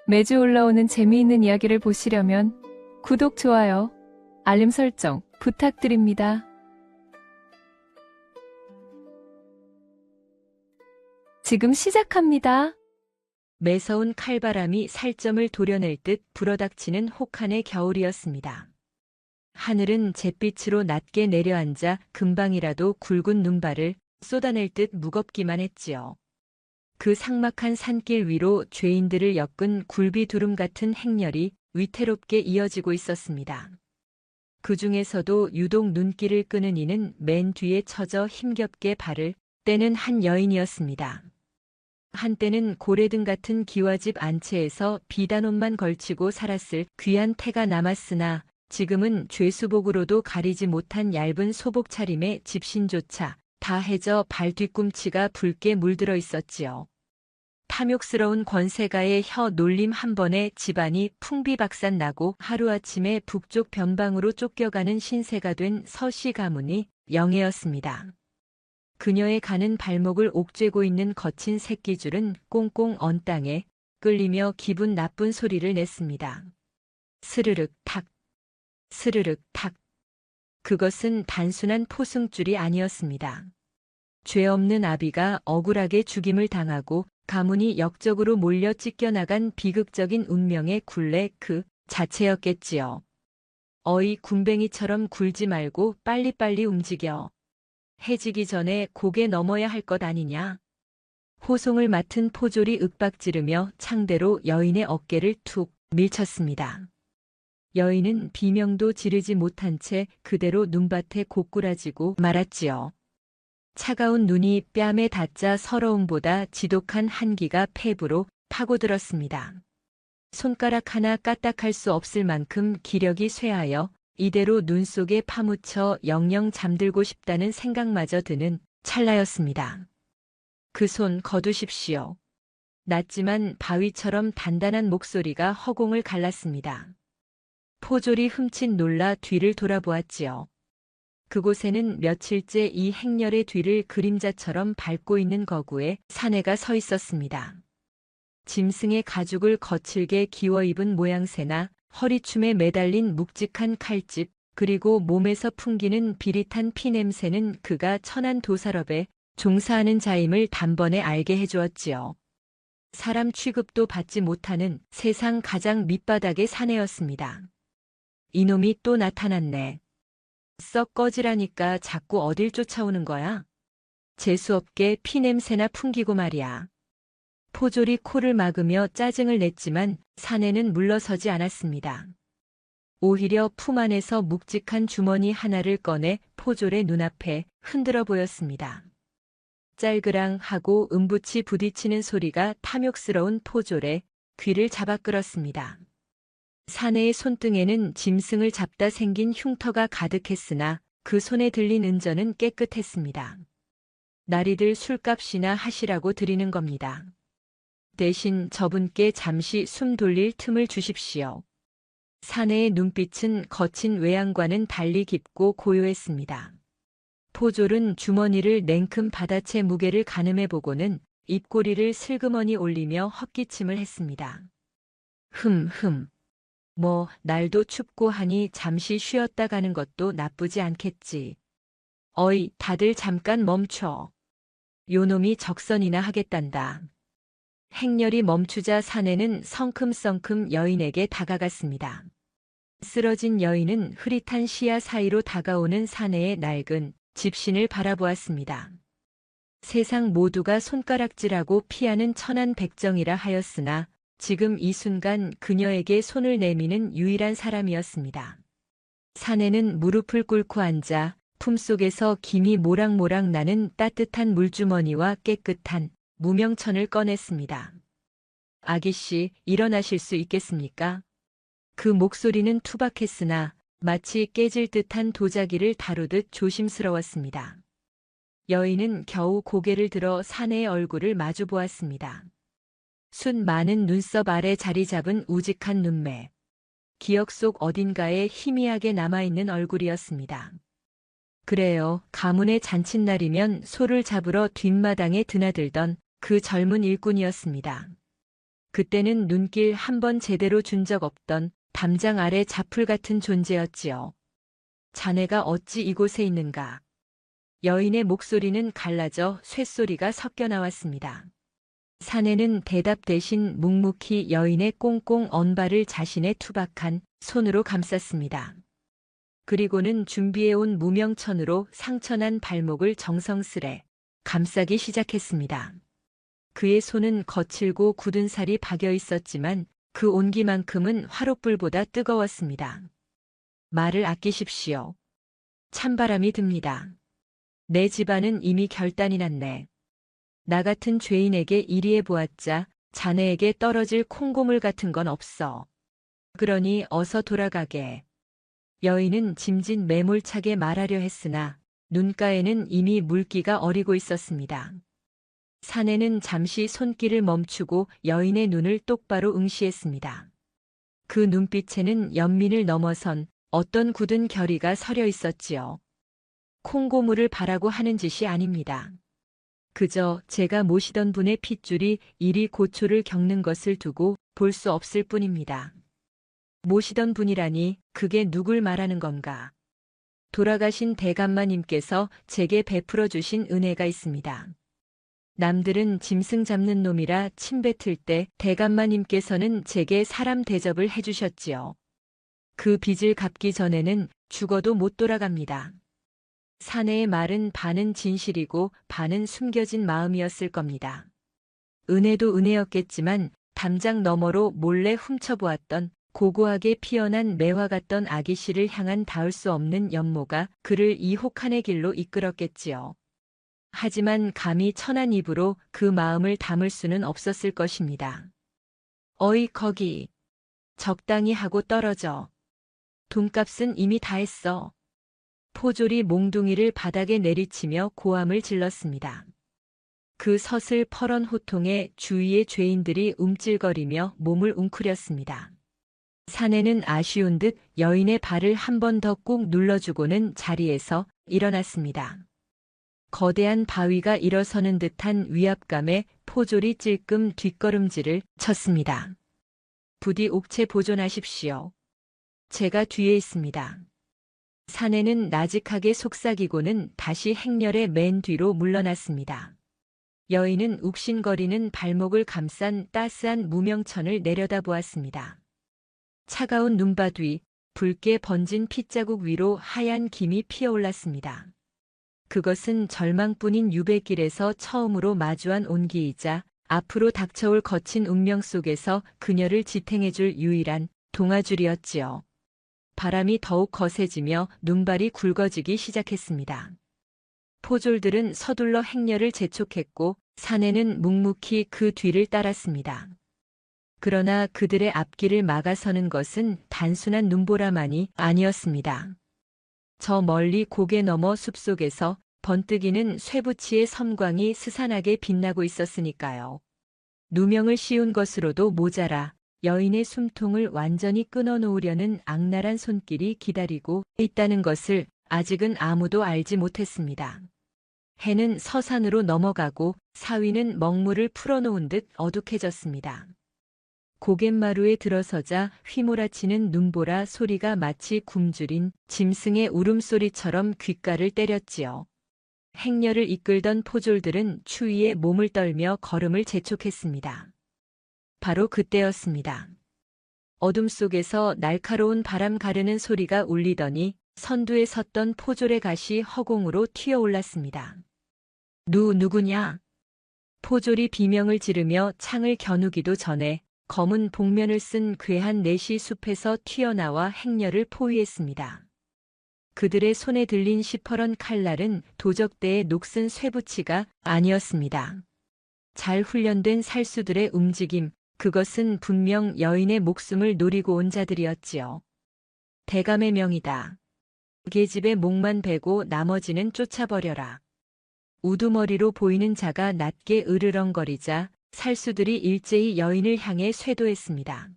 매주 올라오는 재미있는 이야기를 보시려면 구독, 좋아요, 알림 설정 부탁드립니다. 지금 시작합니다. 매서운 칼바람이 살점을 도려낼 듯 불어닥치는 혹한의 겨울이었습니다. 하늘은 잿빛으로 낮게 내려앉아 금방이라도 굵은 눈발을 쏟아낼 듯 무겁기만 했지요. 그 삭막한 산길 위로 죄인들을 엮은 굴비두름 같은 행렬이 위태롭게 이어지고 있었습니다. 그 중에서도 유독 눈길을 끄는 이는 맨 뒤에 처져 힘겹게 발을 떼는 한 여인이었습니다. 한때는 고래등 같은 기와집 안채에서 비단옷만 걸치고 살았을 귀한 태가 남았으나 지금은 죄수복으로도 가리지 못한 얇은 소복 차림의 집신조차 다 해져 발 뒤꿈치가 붉게 물들어 있었지요. 탐욕스러운 권세가의 혀 놀림 한 번에 집안이 풍비박산나고 하루아침에 북쪽 변방으로 쫓겨가는 신세가 된 서씨 가문이 영예였습니다. 그녀의 가는 발목을 옥죄고 있는 거친 새끼줄은 꽁꽁 언 땅에 끌리며 기분 나쁜 소리를 냈습니다. 스르륵 탁, 스르륵 탁. 그것은 단순한 포승줄이 아니었습니다. 죄 없는 아비가 억울하게 죽임을 당하고 가문이 역적으로 몰려 찢겨나간 비극적인 운명의 굴레 그 자체였겠지요. 어이 군뱅이처럼 굴지 말고 빨리빨리 움직여. 해지기 전에 고개 넘어야 할 것 아니냐. 호송을 맡은 포졸이 윽박지르며 창대로 여인의 어깨를 툭 밀쳤습니다. 여인은 비명도 지르지 못한 채 그대로 눈밭에 고꾸라지고 말았지요. 차가운 눈이 뺨에 닿자 서러움보다 지독한 한기가 폐부로 파고들었습니다. 손가락 하나 까딱할 수 없을 만큼 기력이 쇠하여 이대로 눈 속에 파묻혀 영영 잠들고 싶다는 생각마저 드는 찰나였습니다. 그 손 거두십시오. 낮지만 바위처럼 단단한 목소리가 허공을 갈랐습니다. 포졸이 흠칫 놀라 뒤를 돌아보았지요. 그곳에는 며칠째 이 행렬의 뒤를 그림자처럼 밟고 있는 거구에 사내가 서 있었습니다. 짐승의 가죽을 거칠게 기워 입은 모양새나 허리춤에 매달린 묵직한 칼집, 그리고 몸에서 풍기는 비릿한 피냄새는 그가 천한 도살업에 종사하는 자임을 단번에 알게 해주었지요. 사람 취급도 받지 못하는 세상 가장 밑바닥의 사내였습니다. 이놈이 또 나타났네. 썩 꺼지라니까 자꾸 어딜 쫓아오는 거야? 재수없게 피냄새나 풍기고 말이야. 포졸이 코를 막으며 짜증을 냈지만 사내는 물러서지 않았습니다. 오히려 품 안에서 묵직한 주머니 하나를 꺼내 포졸의 눈앞에 흔들어 보였습니다. 짤그랑 하고 음부치 부딪히는 소리가 탐욕스러운 포졸의 귀를 잡아 끌었습니다. 사내의 손등에는 짐승을 잡다 생긴 흉터가 가득했으나 그 손에 들린 은전은 깨끗했습니다. 나리들 술값이나 하시라고 드리는 겁니다. 대신 저분께 잠시 숨 돌릴 틈을 주십시오. 사내의 눈빛은 거친 외양과는 달리 깊고 고요했습니다. 포졸은 주머니를 냉큼 받아채 무게를 가늠해보고는 입꼬리를 슬그머니 올리며 헛기침을 했습니다. 뭐 날도 춥고 하니 잠시 쉬었다 가는 것도 나쁘지 않겠지. 어이, 다들 잠깐 멈춰. 요놈이 적선이나 하겠단다. 행렬이 멈추자 사내는 성큼성큼 여인에게 다가갔습니다. 쓰러진 여인은 흐릿한 시야 사이로 다가오는 사내의 낡은 집신을 바라보았습니다. 세상 모두가 손가락질하고 피하는 천한 백정이라 하였으나 지금 이 순간 그녀에게 손을 내미는 유일한 사람이었습니다. 사내는 무릎을 꿇고 앉아 품속에서 김이 모락모락 나는 따뜻한 물주머니와 깨끗한 무명천을 꺼냈습니다. 아기씨, 일어나실 수 있겠습니까? 그 목소리는 투박했으나 마치 깨질 듯한 도자기를 다루듯 조심스러웠습니다. 여인은 겨우 고개를 들어 사내의 얼굴을 마주 보았습니다. 숱 많은 눈썹 아래 자리 잡은 우직한 눈매. 기억 속 어딘가에 희미하게 남아있는 얼굴이었습니다. 그래요, 가문의 잔칫날이면 소를 잡으러 뒷마당에 드나들던 그 젊은 일꾼이었습니다. 그때는 눈길 한 번 제대로 준 적 없던 담장 아래 자풀 같은 존재였지요. 자네가 어찌 이곳에 있는가? 여인의 목소리는 갈라져 쇳소리가 섞여 나왔습니다. 사내는 대답 대신 묵묵히 여인의 꽁꽁 언 발을 자신의 투박한 손으로 감쌌습니다. 그리고는 준비해온 무명천으로 상처난 발목을 정성스레 감싸기 시작했습니다. 그의 손은 거칠고 굳은 살이 박여 있었지만 그 온기만큼은 화롯불보다 뜨거웠습니다. 말을 아끼십시오. 찬바람이 듭니다. 내 집안은 이미 결단이 났네. 나 같은 죄인에게 이리해 보았자 자네에게 떨어질 콩고물 같은 건 없어. 그러니 어서 돌아가게. 여인은 짐짓 매몰차게 말하려 했으나 눈가에는 이미 물기가 어리고 있었습니다. 사내는 잠시 손길을 멈추고 여인의 눈을 똑바로 응시했습니다. 그 눈빛에는 연민을 넘어선 어떤 굳은 결의가 서려 있었지요. 콩고물을 바라고 하는 짓이 아닙니다. 그저 제가 모시던 분의 핏줄이 이리 고초를 겪는 것을 두고 볼 수 없을 뿐입니다. 모시던 분이라니 그게 누굴 말하는 건가? 돌아가신 대감마님께서 제게 베풀어 주신 은혜가 있습니다. 남들은 짐승 잡는 놈이라 침뱉을 때 대감마님께서는 제게 사람 대접을 해주셨지요. 그 빚을 갚기 전에는 죽어도 못 돌아갑니다. 사내의 말은 반은 진실이고 반은 숨겨진 마음이었을 겁니다. 은혜도 은혜였겠지만 담장 너머로 몰래 훔쳐보았던 고고하게 피어난 매화 같던 아기 씨를 향한 닿을 수 없는 연모가 그를 이 혹한의 길로 이끌었겠지요. 하지만 감히 천한 입으로 그 마음을 담을 수는 없었을 것입니다. 어이 거기. 적당히 하고 떨어져. 돈값은 이미 다 했어. 포졸이 몽둥이를 바닥에 내리치며 고함을 질렀습니다. 그 서슬 퍼런 호통에 주위의 죄인들이 움찔거리며 몸을 웅크렸습니다. 사내는 아쉬운 듯 여인의 발을 한 번 더 꾹 눌러주고는 자리에서 일어났습니다. 거대한 바위가 일어서는 듯한 위압감에 포졸이 찔끔 뒷걸음질을 쳤습니다. 부디 옥체 보존하십시오. 제가 뒤에 있습니다. 사내는 나직하게 속삭이고는 다시 행렬의 맨 뒤로 물러났습니다. 여인은 욱신거리는 발목을 감싼 따스한 무명천을 내려다보았습니다. 차가운 눈바 뒤 붉게 번진 핏자국 위로 하얀 김이 피어올랐습니다. 그것은 절망뿐인 유배길에서 처음으로 마주한 온기이자 앞으로 닥쳐올 거친 운명 속에서 그녀를 지탱해줄 유일한 동아줄이었지요. 바람이 더욱 거세지며 눈발이 굵어지기 시작했습니다. 포졸들은 서둘러 행렬을 재촉했고 사내는 묵묵히 그 뒤를 따랐습니다. 그러나 그들의 앞길을 막아서는 것은 단순한 눈보라만이 아니었습니다. 저 멀리 고개 너머 숲속에서 번뜩이는 쇠붙이의 섬광이 스산하게 빛나고 있었으니까요. 누명을 씌운 것으로도 모자라 여인의 숨통을 완전히 끊어놓으려는 악랄한 손길이 기다리고 있다는 것을 아직은 아무도 알지 못했습니다. 해는 서산으로 넘어가고 사위는 먹물을 풀어놓은 듯 어둑해졌습니다. 고갯마루에 들어서자 휘몰아치는 눈보라 소리가 마치 굶주린 짐승의 울음소리처럼 귓가를 때렸지요. 행렬을 이끌던 포졸들은 추위에 몸을 떨며 걸음을 재촉했습니다. 바로 그때였습니다. 어둠 속에서 날카로운 바람 가르는 소리가 울리더니 선두에 섰던 포졸의 가시 허공으로 튀어올랐습니다. 누구냐? 포졸이 비명을 지르며 창을 겨누기도 전에 검은 복면을 쓴 괴한 넷이 숲에서 튀어나와 행렬을 포위했습니다. 그들의 손에 들린 시퍼런 칼날은 도적대의 녹슨 쇠붙이가 아니었습니다. 잘 훈련된 살수들의 움직임, 그것은 분명 여인의 목숨을 노리고 온 자들이었지요. 대감의 명이다. 계집의 목만 베고 나머지는 쫓아버려라. 우두머리로 보이는 자가 낮게 으르렁거리자 살수들이 일제히 여인을 향해 쇄도했습니다.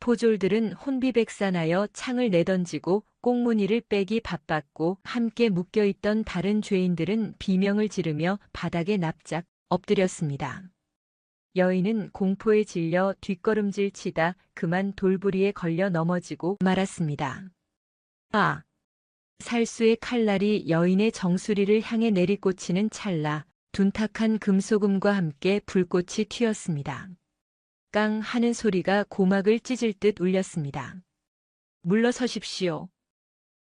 포졸들은 혼비백산하여 창을 내던지고 꽁무니를 빼기 바빴고 함께 묶여있던 다른 죄인들은 비명을 지르며 바닥에 납작 엎드렸습니다. 여인은 공포에 질려 뒷걸음질 치다 그만 돌부리에 걸려 넘어지고 말았습니다. 아! 살수의 칼날이 여인의 정수리를 향해 내리꽂히는 찰나 둔탁한 금소금과 함께 불꽃이 튀었습니다. 깡 하는 소리가 고막을 찢을 듯 울렸습니다. 물러서십시오.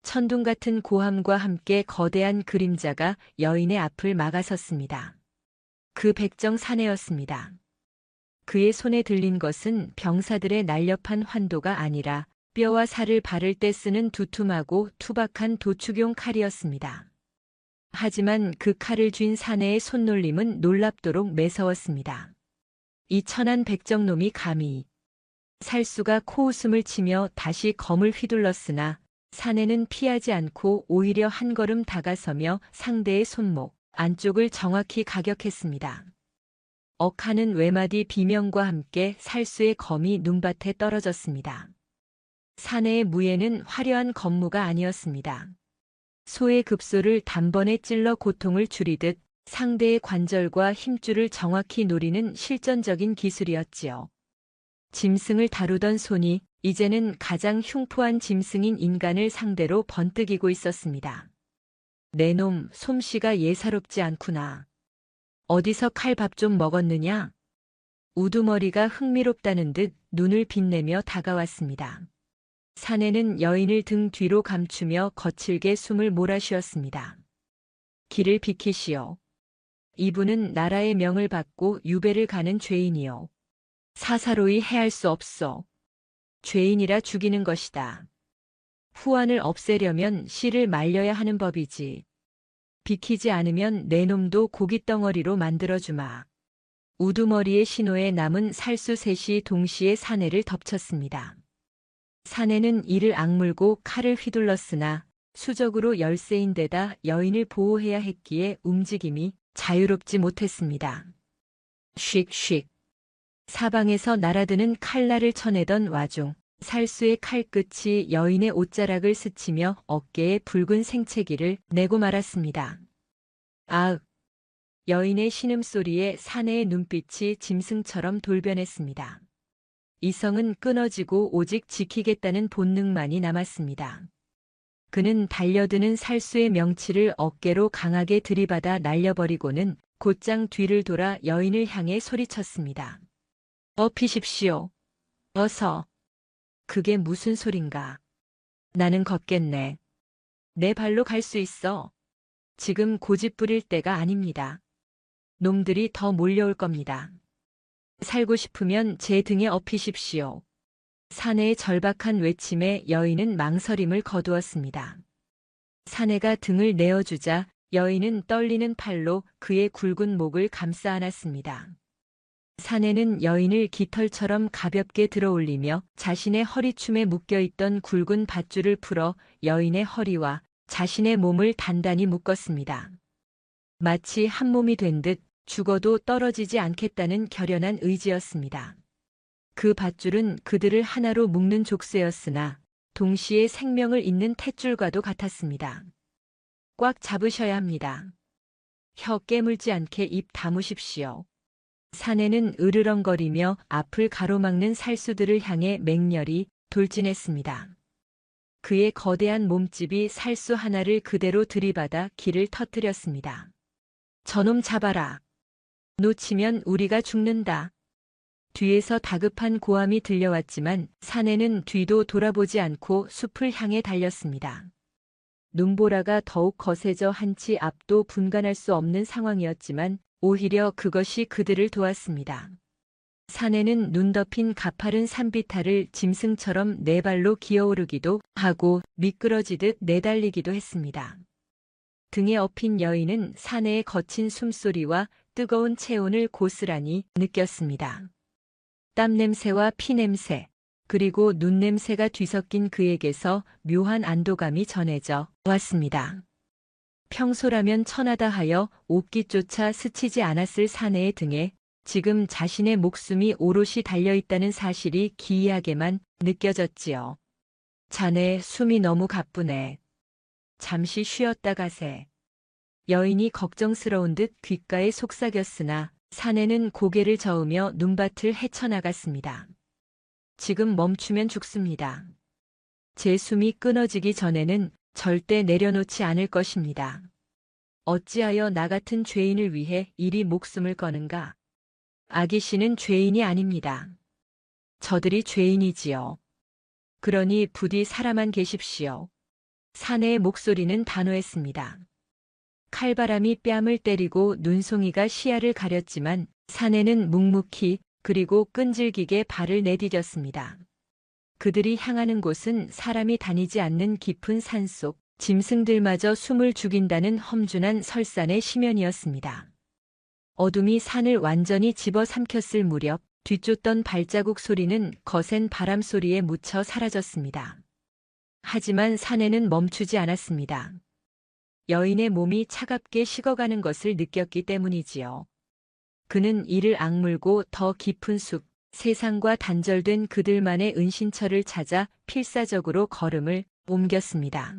천둥 같은 고함과 함께 거대한 그림자가 여인의 앞을 막아섰습니다. 그 백정 사내였습니다. 그의 손에 들린 것은 병사들의 날렵한 환도가 아니라 뼈와 살을 바를 때 쓰는 두툼하고 투박한 도축용 칼이었습니다. 하지만 그 칼을 쥔 사내의 손놀림은 놀랍도록 매서웠습니다. 이 천한 백정놈이 감히. 살수가 코웃음을 치며 다시 검을 휘둘렀으나 사내는 피하지 않고 오히려 한 걸음 다가서며 상대의 손목 안쪽을 정확히 가격했습니다. 억하는 외마디 비명과 함께 살수의 검이 눈밭에 떨어졌습니다. 사내의 무예는 화려한 검무가 아니었습니다. 소의 급소를 단번에 찔러 고통을 줄이듯 상대의 관절과 힘줄을 정확히 노리는 실전적인 기술이었지요. 짐승을 다루던 손이 이제는 가장 흉포한 짐승인 인간을 상대로 번뜩이고 있었습니다. 내 놈 솜씨가 예사롭지 않구나. 어디서 칼밥 좀 먹었느냐? 우두머리가 흥미롭다는 듯 눈을 빛내며 다가왔습니다. 사내는 여인을 등 뒤로 감추며 거칠게 숨을 몰아쉬었습니다. 길을 비키시오. 이분은 나라의 명을 받고 유배를 가는 죄인이요. 사사로이 해할 수 없어. 죄인이라 죽이는 것이다. 후환을 없애려면 씨를 말려야 하는 법이지. 비키지 않으면 내 놈도 고깃덩어리로 만들어주마. 우두머리의 신호에 남은 살수 셋이 동시에 사내를 덮쳤습니다. 사내는 이를 악물고 칼을 휘둘렀으나 수적으로 열세인데다 여인을 보호해야 했기에 움직임이 자유롭지 못했습니다. 쉭쉭. 사방에서 날아드는 칼날을 쳐내던 와중 살수의 칼끝이 여인의 옷자락을 스치며 어깨에 붉은 생채기를 내고 말았습니다. 아윽. 여인의 신음소리에 사내의 눈빛이 짐승처럼 돌변했습니다. 이성은 끊어지고 오직 지키겠다는 본능만이 남았습니다. 그는 달려드는 살수의 명치를 어깨로 강하게 들이받아 날려버리고는 곧장 뒤를 돌아 여인을 향해 소리쳤습니다. 피십시오. 어서. 그게 무슨 소린가? 나는 걷겠네. 내 발로 갈 수 있어. 지금 고집 부릴 때가 아닙니다. 놈들이 더 몰려올 겁니다. 살고 싶으면 제 등에 업히십시오. 사내의 절박한 외침에 여인은 망설임을 거두었습니다. 사내가 등을 내어주자 여인은 떨리는 팔로 그의 굵은 목을 감싸 안았습니다. 사내는 여인을 깃털처럼 가볍게 들어올리며 자신의 허리춤에 묶여있던 굵은 밧줄을 풀어 여인의 허리와 자신의 몸을 단단히 묶었습니다. 마치 한 몸이 된 듯 죽어도 떨어지지 않겠다는 결연한 의지였습니다. 그 밧줄은 그들을 하나로 묶는 족쇄였으나 동시에 생명을 잇는 탯줄과도 같았습니다. 꽉 잡으셔야 합니다. 혀 깨물지 않게 입 다무십시오. 사내는 으르렁거리며 앞을 가로막는 살수들을 향해 맹렬히 돌진했습니다. 그의 거대한 몸집이 살수 하나를 그대로 들이받아 길을 터뜨렸습니다. 저놈 잡아라. 놓치면 우리가 죽는다. 뒤에서 다급한 고함이 들려왔지만 사내는 뒤도 돌아보지 않고 숲을 향해 달렸습니다. 눈보라가 더욱 거세져 한치 앞도 분간할 수 없는 상황이었지만 오히려 그것이 그들을 도왔습니다. 사내는 눈 덮인 가파른 산비탈을 짐승처럼 네 발로 기어오르기도 하고 미끄러지듯 내달리기도 했습니다. 등에 업힌 여인은 사내의 거친 숨소리와 뜨거운 체온을 고스란히 느꼈습니다. 땀 냄새와 피 냄새, 그리고 눈 냄새가 뒤섞인 그에게서 묘한 안도감이 전해져 왔습니다. 평소라면 천하다 하여 옷깃조차 스치지 않았을 사내의 등에 지금 자신의 목숨이 오롯이 달려있다는 사실이 기이하게만 느껴졌지요. 자네 숨이 너무 가쁘네. 잠시 쉬었다 가세. 여인이 걱정스러운 듯 귓가에 속삭였으나 사내는 고개를 저으며 눈밭을 헤쳐나갔습니다. 지금 멈추면 죽습니다. 제 숨이 끊어지기 전에는 절대 내려놓지 않을 것입니다. 어찌하여 나 같은 죄인을 위해 이리 목숨을 거는가? 아기 씨는 죄인이 아닙니다. 저들이 죄인이지요. 그러니 부디 살아만 계십시오. 사내의 목소리는 단호했습니다. 칼바람이 뺨을 때리고 눈송이가 시야를 가렸지만 사내는 묵묵히 그리고 끈질기게 발을 내디뎠습니다. 그들이 향하는 곳은 사람이 다니지 않는 깊은 산속, 짐승들마저 숨을 죽인다는 험준한 설산의 심연이었습니다. 어둠이 산을 완전히 집어삼켰을 무렵 뒤쫓던 발자국 소리는 거센 바람 소리에 묻혀 사라졌습니다. 하지만 사내는 멈추지 않았습니다. 여인의 몸이 차갑게 식어가는 것을 느꼈기 때문이지요. 그는 이를 악물고 더 깊은 숲, 세상과 단절된 그들만의 은신처를 찾아 필사적으로 걸음을 옮겼습니다.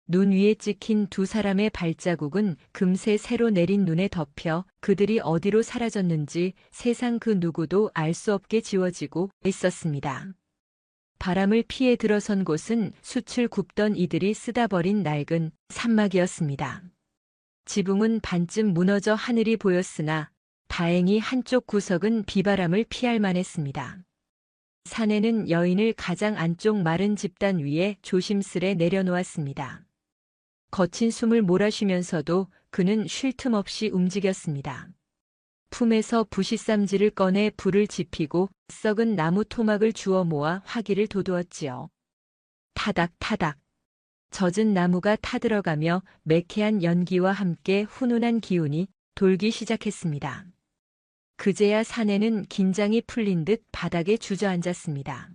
눈 위에 찍힌 두 사람의 발자국은 금세 새로 내린 눈에 덮여 그들이 어디로 사라졌는지 세상 그 누구도 알 수 없게 지워지고 있었습니다. 바람을 피해 들어선 곳은 숯을 굽던 이들이 쓰다 버린 낡은 산막이었습니다. 지붕은 반쯤 무너져 하늘이 보였으나 다행히 한쪽 구석은 비바람을 피할 만했습니다. 사내는 여인을 가장 안쪽 마른 집단 위에 조심스레 내려놓았습니다. 거친 숨을 몰아쉬면서도 그는 쉴 틈 없이 움직였습니다. 품에서 부싯쌈지를 꺼내 불을 지피고 썩은 나무 토막을 주워 모아 화기를 돋우었지요. 타닥타닥. 젖은 나무가 타들어가며 매캐한 연기와 함께 훈훈한 기운이 돌기 시작했습니다. 그제야 사내는 긴장이 풀린 듯 바닥에 주저앉았습니다.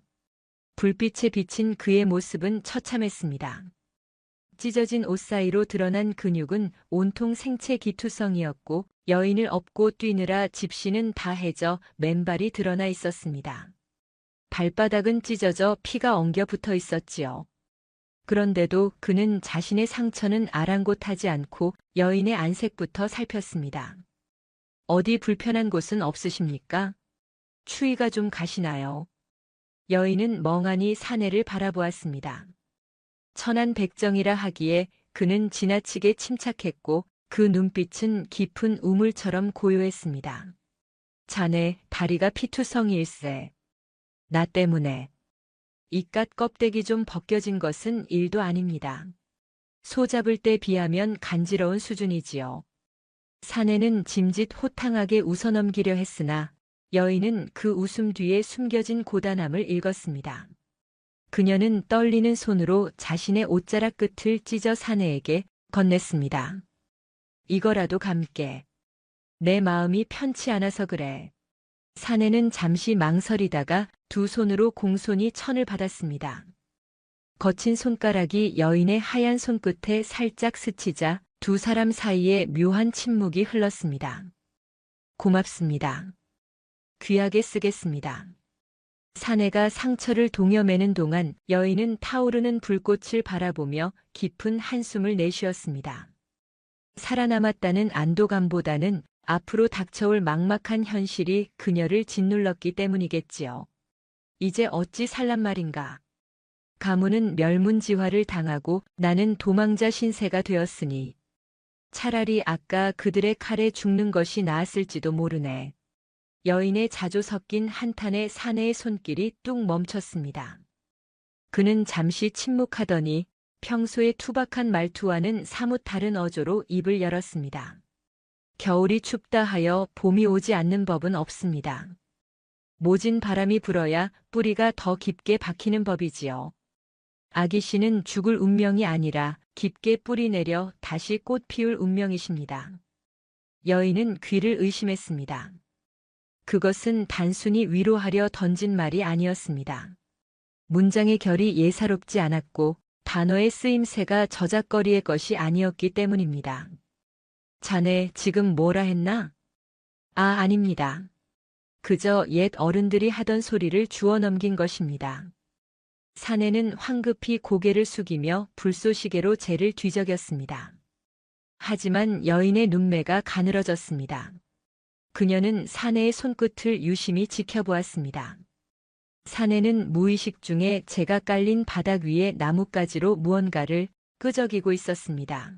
불빛에 비친 그의 모습은 처참했습니다. 찢어진 옷 사이로 드러난 근육은 온통 생체 기투성이었고 여인을 업고 뛰느라 집시는 다 해져 맨발이 드러나 있었습니다. 발바닥은 찢어져 피가 엉겨 붙어 있었지요. 그런데도 그는 자신의 상처는 아랑곳하지 않고 여인의 안색부터 살폈습니다. 어디 불편한 곳은 없으십니까? 추위가 좀 가시나요? 여인은 멍하니 사내를 바라보았습니다. 천안백정이라 하기에 그는 지나치게 침착했고 그 눈빛은 깊은 우물처럼 고요했습니다. 자네 다리가 피투성이일세. 나 때문에. 이깟 껍데기 좀 벗겨진 것은 일도 아닙니다. 소 잡을 때 비하면 간지러운 수준이지요. 사내는 짐짓 호탕하게 웃어넘기려 했으나 여인은 그 웃음 뒤에 숨겨진 고단함을 읽었습니다. 그녀는 떨리는 손으로 자신의 옷자락 끝을 찢어 사내에게 건넸습니다. 이거라도 감게. 내 마음이 편치 않아서 그래. 사내는 잠시 망설이다가 두 손으로 공손히 천을 받았습니다. 거친 손가락이 여인의 하얀 손끝에 살짝 스치자 두 사람 사이에 묘한 침묵이 흘렀습니다. 고맙습니다. 귀하게 쓰겠습니다. 사내가 상처를 동여매는 동안 여인은 타오르는 불꽃을 바라보며 깊은 한숨을 내쉬었습니다. 살아남았다는 안도감보다는 앞으로 닥쳐올 막막한 현실이 그녀를 짓눌렀기 때문이겠지요. 이제 어찌 살란 말인가. 가문은 멸문지화를 당하고 나는 도망자 신세가 되었으니 차라리 아까 그들의 칼에 죽는 것이 나았을지도 모르네. 여인의 자조 섞인 한탄에 사내의 손길이 뚝 멈췄습니다. 그는 잠시 침묵하더니 평소의 투박한 말투와는 사뭇 다른 어조로 입을 열었습니다. 겨울이 춥다 하여 봄이 오지 않는 법은 없습니다. 모진 바람이 불어야 뿌리가 더 깊게 박히는 법이지요. 아기 씨는 죽을 운명이 아니라 깊게 뿌리 내려 다시 꽃 피울 운명이십니다. 여인은 귀를 의심했습니다. 그것은 단순히 위로하려 던진 말이 아니었습니다. 문장의 결이 예사롭지 않았고 단어의 쓰임새가 저작거리의 것이 아니었기 때문입니다. 자네 지금 뭐라 했나? 아닙니다. 그저 옛 어른들이 하던 소리를 주워 넘긴 것입니다. 사내는 황급히 고개를 숙이며 불쏘시개로 재를 뒤적였습니다. 하지만 여인의 눈매가 가늘어졌습니다. 그녀는 사내의 손끝을 유심히 지켜보았습니다. 사내는 무의식 중에 재가 깔린 바닥 위에 나뭇가지로 무언가를 끄적이고 있었습니다.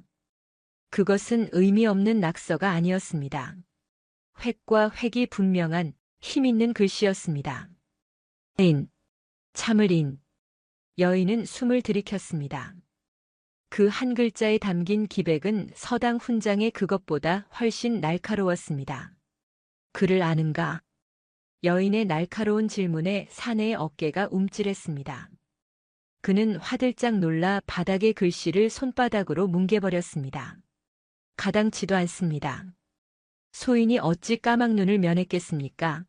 그것은 의미 없는 낙서가 아니었습니다. 획과 획이 분명한 힘있는 글씨였습니다. 인, 참을 인. 여인은 숨을 들이켰습니다. 그 한 글자에 담긴 기백은 서당 훈장의 그것보다 훨씬 날카로웠습니다. 그를 아는가? 여인의 날카로운 질문에 사내의 어깨가 움찔했습니다. 그는 화들짝 놀라 바닥의 글씨를 손바닥으로 뭉개버렸습니다. 가당치도 않습니다. 소인이 어찌 까막눈을 면했겠습니까?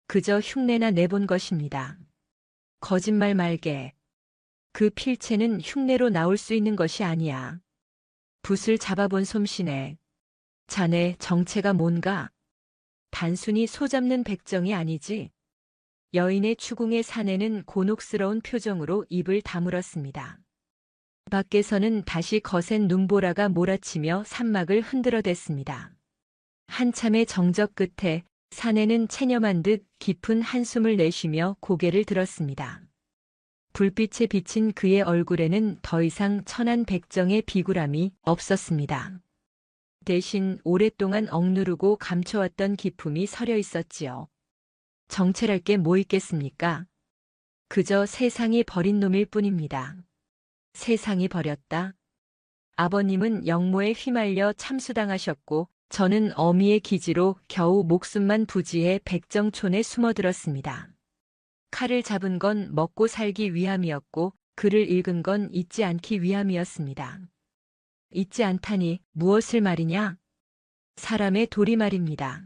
그저 흉내나 내본 것입니다. 거짓말 말게. 그 필체는 흉내로 나올 수 있는 것이 아니야. 붓을 잡아본 솜씨네. 자네 정체가 뭔가? 단순히 소잡는 백정이 아니지. 여인의 추궁의 사내는 곤혹스러운 표정으로 입을 다물었습니다. 밖에서는 다시 거센 눈보라가 몰아치며 산막을 흔들어댔습니다. 한참의 정적 끝에 사내는 체념한 듯 깊은 한숨을 내쉬며 고개를 들었습니다. 불빛에 비친 그의 얼굴에는 더 이상 천한 백정의 비굴함이 없었습니다. 대신 오랫동안 억누르고 감춰왔던 기품이 서려 있었지요. 정체랄 게 뭐 있겠습니까? 그저 세상이 버린 놈일 뿐입니다. 세상이 버렸다. 아버님은 영모에 휘말려 참수당하셨고 저는 어미의 기지로 겨우 목숨만 부지해 백정촌에 숨어들었습니다. 칼을 잡은 건 먹고 살기 위함이었고 글을 읽은 건 잊지 않기 위함이었습니다. 잊지 않다니 무엇을 말이냐? 사람의 도리 말입니다.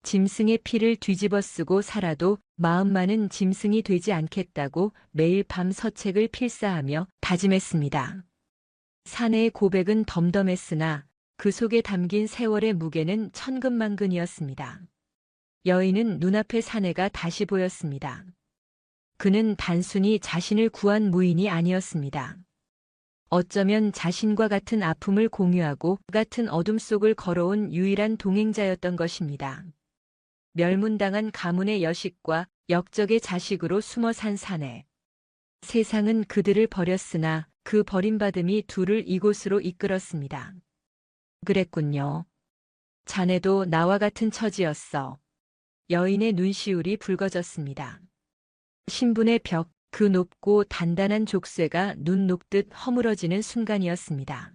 짐승의 피를 뒤집어 쓰고 살아도 마음만은 짐승이 되지 않겠다고 매일 밤 서책을 필사하며 다짐했습니다. 사내의 고백은 덤덤했으나 그 속에 담긴 세월의 무게는 천근만근이었습니다. 여인은 눈앞의 사내가 다시 보였습니다. 그는 단순히 자신을 구한 무인이 아니었습니다. 어쩌면 자신과 같은 아픔을 공유하고 같은 어둠 속을 걸어온 유일한 동행자였던 것입니다. 멸문당한 가문의 여식과 역적의 자식으로 숨어 산 사내. 세상은 그들을 버렸으나 그 버림받음이 둘을 이곳으로 이끌었습니다. 그랬군요. 자네도 나와 같은 처지였어. 여인의 눈시울이 붉어졌습니다. 신분의 벽, 그 높고 단단한 족쇄가 눈 녹듯 허물어지는 순간이었습니다.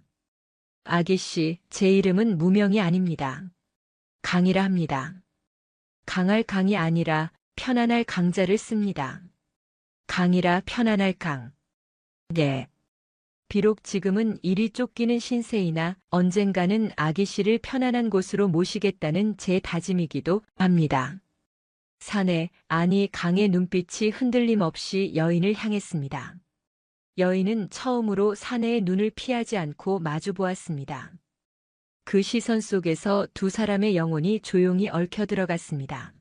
아기씨, 제 이름은 무명이 아닙니다. 강이라 합니다. 강할 강이 아니라 편안할 강자를 씁니다. 강이라 편안할 강. 네. 비록 지금은 이리 쫓기는 신세이나 언젠가는 아기씨를 편안한 곳으로 모시겠다는 제 다짐이기도 합니다. 사내, 아니 강의 눈빛이 흔들림 없이 여인을 향했습니다. 여인은 처음으로 사내의 눈을 피하지 않고 마주보았습니다. 그 시선 속에서 두 사람의 영혼이 조용히 얽혀들어갔습니다.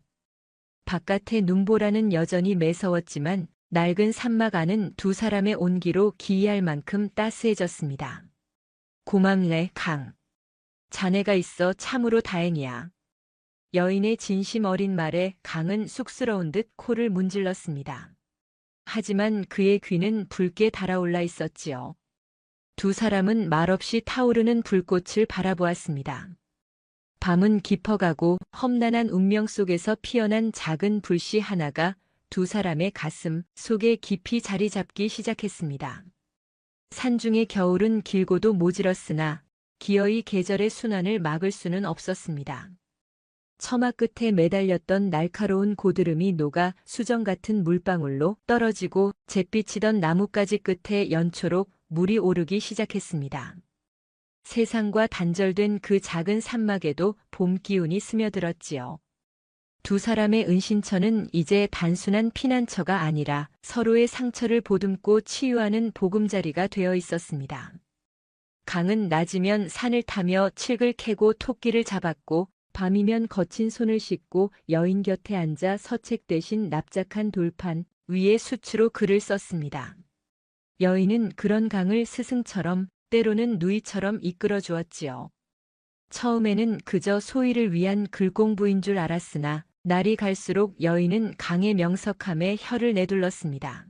바깥의 눈보라는 여전히 매서웠지만 낡은 산막 안은 두 사람의 온기로 기이할 만큼 따스해졌습니다. 고맙네, 강. 자네가 있어 참으로 다행이야. 여인의 진심 어린 말에 강은 쑥스러운 듯 코를 문질렀습니다. 하지만 그의 귀는 붉게 달아올라 있었지요. 두 사람은 말없이 타오르는 불꽃을 바라보았습니다. 밤은 깊어가고 험난한 운명 속에서 피어난 작은 불씨 하나가 두 사람의 가슴 속에 깊이 자리 잡기 시작했습니다. 산중의 겨울은 길고도 모질었으나 기어이 계절의 순환을 막을 수는 없었습니다. 처마 끝에 매달렸던 날카로운 고드름이 녹아 수정 같은 물방울로 떨어지고 잿빛이던 나뭇가지 끝에 연초록 물이 오르기 시작했습니다. 세상과 단절된 그 작은 산막에도 봄 기운이 스며들었지요. 두 사람의 은신처는 이제 단순한 피난처가 아니라 서로의 상처를 보듬고 치유하는 보금자리가 되어 있었습니다. 강은 낮이면 산을 타며 칡을 캐고 토끼를 잡았고 밤이면 거친 손을 씻고 여인 곁에 앉아 서책 대신 납작한 돌판 위에 수치로 글을 썼습니다. 여인은 그런 강을 스승처럼 때로는 누이처럼 이끌어 주었지요. 처음에는 그저 소희를 위한 글공부인 줄 알았으나 날이 갈수록 여인은 강의 명석함에 혀를 내둘렀습니다.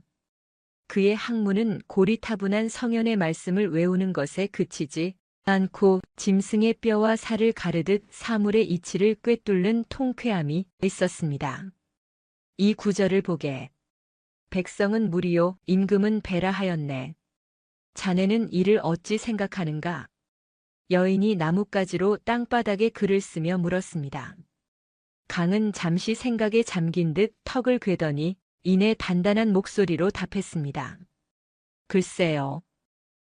그의 학문은 고리타분한 성현의 말씀을 외우는 것에 그치지 않고 짐승의 뼈와 살을 가르듯 사물의 이치를 꿰뚫는 통쾌함이 있었습니다. 이 구절을 보게. 백성은 무리요, 임금은 배라 하였네. 자네는 이를 어찌 생각하는가? 여인이 나뭇가지로 땅바닥에 글을 쓰며 물었습니다. 강은 잠시 생각에 잠긴 듯 턱을 괴더니 이내 단단한 목소리로 답했습니다. 글쎄요.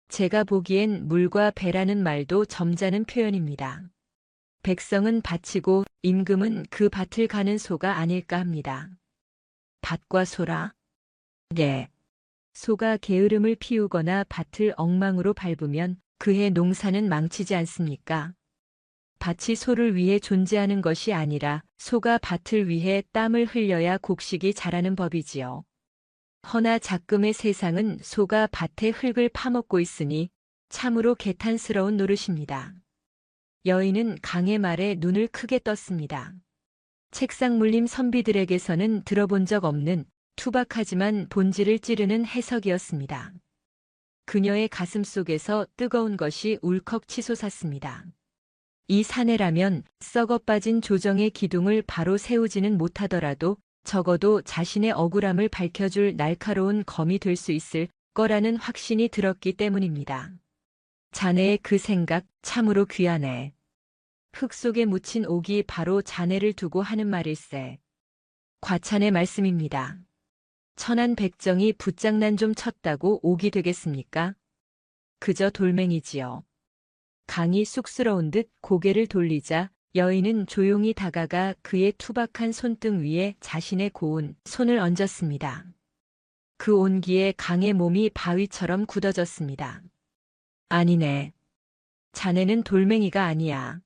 제가 보기엔 물과 배라는 말도 점잖은 표현입니다. 백성은 밭이고 임금은 그 밭을 가는 소가 아닐까 합니다. 밭과 소라? 네. 소가 게으름을 피우거나 밭을 엉망으로 밟으면 그해 농사는 망치지 않습니까? 밭이 소를 위해 존재하는 것이 아니라 소가 밭을 위해 땀을 흘려야 곡식이 자라는 법이지요. 허나 작금의 세상은 소가 밭의 흙을 파먹고 있으니 참으로 개탄스러운 노릇입니다. 여인은 강의 말에 눈을 크게 떴습니다. 책상 물림 선비들에게서는 들어본 적 없는 투박하지만 본질을 찌르는 해석이었습니다. 그녀의 가슴 속에서 뜨거운 것이 울컥 치솟았습니다. 이 사내라면 썩어 빠진 조정의 기둥을 바로 세우지는 못하더라도 적어도 자신의 억울함을 밝혀줄 날카로운 검이 될 수 있을 거라는 확신이 들었기 때문입니다. 자네의 그 생각 참으로 귀하네. 흙 속에 묻힌 옥이 바로 자네를 두고 하는 말일세. 과찬의 말씀입니다. 천한 백정이 붓장난 좀 쳤다고 옥이 되겠습니까? 그저 돌멩이지요. 강이 쑥스러운 듯 고개를 돌리자 여인은 조용히 다가가 그의 투박한 손등 위에 자신의 고운 손을 얹었습니다. 그 온기에 강의 몸이 바위처럼 굳어졌습니다. 아니네. 자네는 돌멩이가 아니야.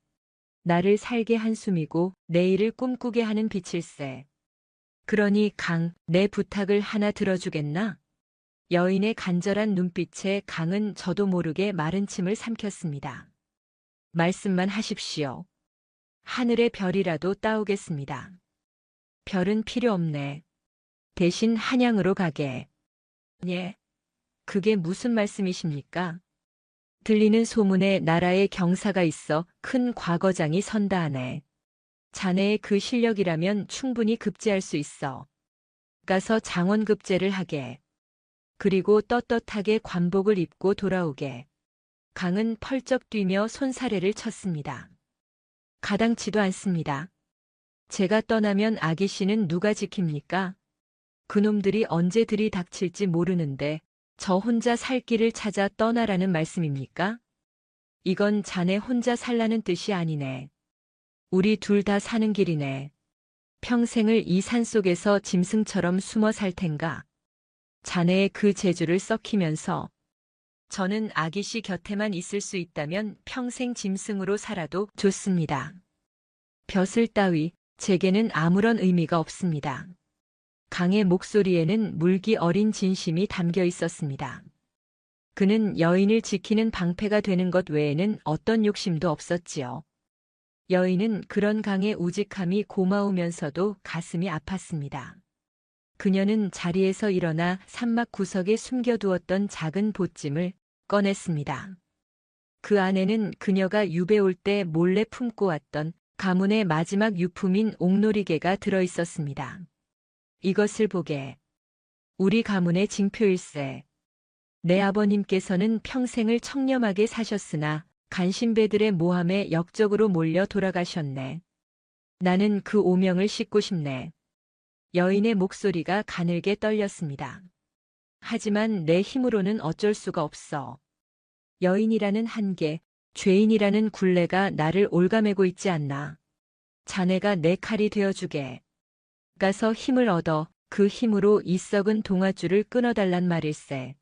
나를 살게 한 숨이고 내일을 꿈꾸게 하는 빛일세. 그러니 강, 내 부탁을 하나 들어주겠나? 여인의 간절한 눈빛에 강은 저도 모르게 마른 침을 삼켰습니다. 말씀만 하십시오. 하늘의 별이라도 따오겠습니다. 별은 필요 없네. 대신 한양으로 가게. 예. 그게 무슨 말씀이십니까? 들리는 소문에 나라에 경사가 있어 큰 과거장이 선다 하네. 자네의 그 실력이라면 충분히 급제할 수 있어. 가서 장원급제를 하게. 그리고 떳떳하게 관복을 입고 돌아오게. 강은 펄쩍 뛰며 손사래를 쳤습니다. 가당치도 않습니다. 제가 떠나면 아기 씨는 누가 지킵니까? 그놈들이 언제 들이닥칠지 모르는데 저 혼자 살 길을 찾아 떠나라는 말씀입니까? 이건 자네 혼자 살라는 뜻이 아니네. 우리 둘 다 사는 길이네. 평생을 이 산속에서 짐승처럼 숨어 살 텐가. 자네의 그 재주를 썩히면서 저는 아기 씨 곁에만 있을 수 있다면 평생 짐승으로 살아도 좋습니다. 벼슬 따위 제게는 아무런 의미가 없습니다. 강의 목소리에는 물기 어린 진심이 담겨 있었습니다. 그는 여인을 지키는 방패가 되는 것 외에는 어떤 욕심도 없었지요. 여인은 그런 강의 우직함이 고마우면서도 가슴이 아팠습니다. 그녀는 자리에서 일어나 산막 구석에 숨겨두었던 작은 보찜을 꺼냈습니다. 그 안에는 그녀가 유배 올 때 몰래 품고 왔던 가문의 마지막 유품인 옥놀이개가 들어있었습니다. 이것을 보게. 우리 가문의 징표일세. 내 아버님께서는 평생을 청렴하게 사셨으나 간신배들의 모함에 역적으로 몰려 돌아가셨네. 나는 그 오명을 씻고 싶네. 여인의 목소리가 가늘게 떨렸습니다. 하지만 내 힘으로는 어쩔 수가 없어. 여인이라는 한계, 죄인이라는 굴레가 나를 올가매고 있지 않나. 자네가 내 칼이 되어주게. 가서 힘을 얻어 그 힘으로 이 썩은 동아줄을 끊어달란 말일세.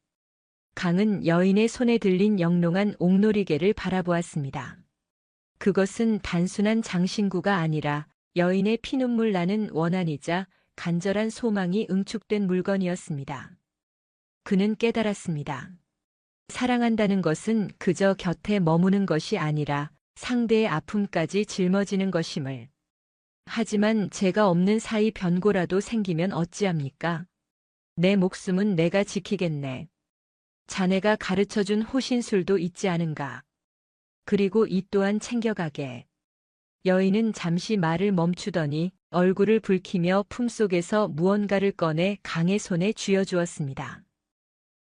강은 여인의 손에 들린 영롱한 옥놀이개를 바라보았습니다. 그것은 단순한 장신구가 아니라 여인의 피눈물 나는 원한이자 간절한 소망이 응축된 물건이었습니다. 그는 깨달았습니다. 사랑한다는 것은 그저 곁에 머무는 것이 아니라 상대의 아픔까지 짊어지는 것임을. 하지만 제가 없는 사이 변고라도 생기면 어찌합니까? 내 목숨은 내가 지키겠네. 자네가 가르쳐준 호신술도 있지 않은가? 그리고 이 또한 챙겨가게. 여인은 잠시 말을 멈추더니 얼굴을 붉히며 품속에서 무언가를 꺼내 강의 손에 쥐어주었습니다.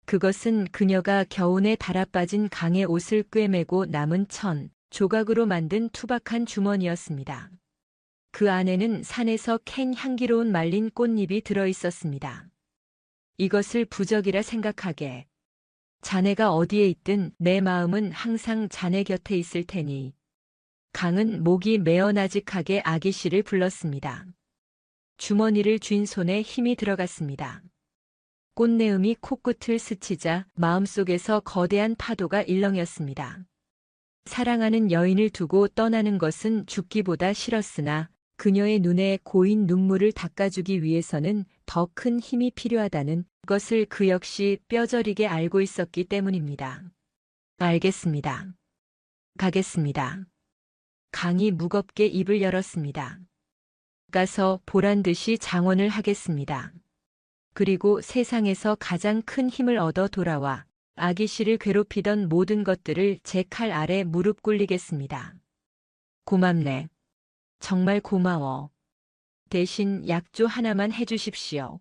그것은 그녀가 겨우내 달아빠진 강의 옷을 꿰매고 남은 조각으로 만든 투박한 주머니였습니다. 그 안에는 산에서 캔 향기로운 말린 꽃잎이 들어 있었습니다. 이것을 부적이라 생각하게. 자네가 어디에 있든 내 마음은 항상 자네 곁에 있을 테니. 강은 목이 메어 나직하게 아기씨를 불렀습니다. 주머니를 쥔 손에 힘이 들어갔습니다. 꽃내음이 코끝을 스치자 마음속에서 거대한 파도가 일렁였습니다. 사랑하는 여인을 두고 떠나는 것은 죽기보다 싫었으나 그녀의 눈에 고인 눈물을 닦아주기 위해서는 더 큰 힘이 필요하다는 것을 그 역시 뼈저리게 알고 있었기 때문입니다. 알겠습니다. 가겠습니다. 강이 무겁게 입을 열었습니다. 가서 보란듯이 장원을 하겠습니다. 그리고 세상에서 가장 큰 힘을 얻어 돌아와 아기씨를 괴롭히던 모든 것들을 제 칼 아래 무릎 꿇리겠습니다. 고맙네. 정말 고마워. 대신 약조 하나만 해주십시오.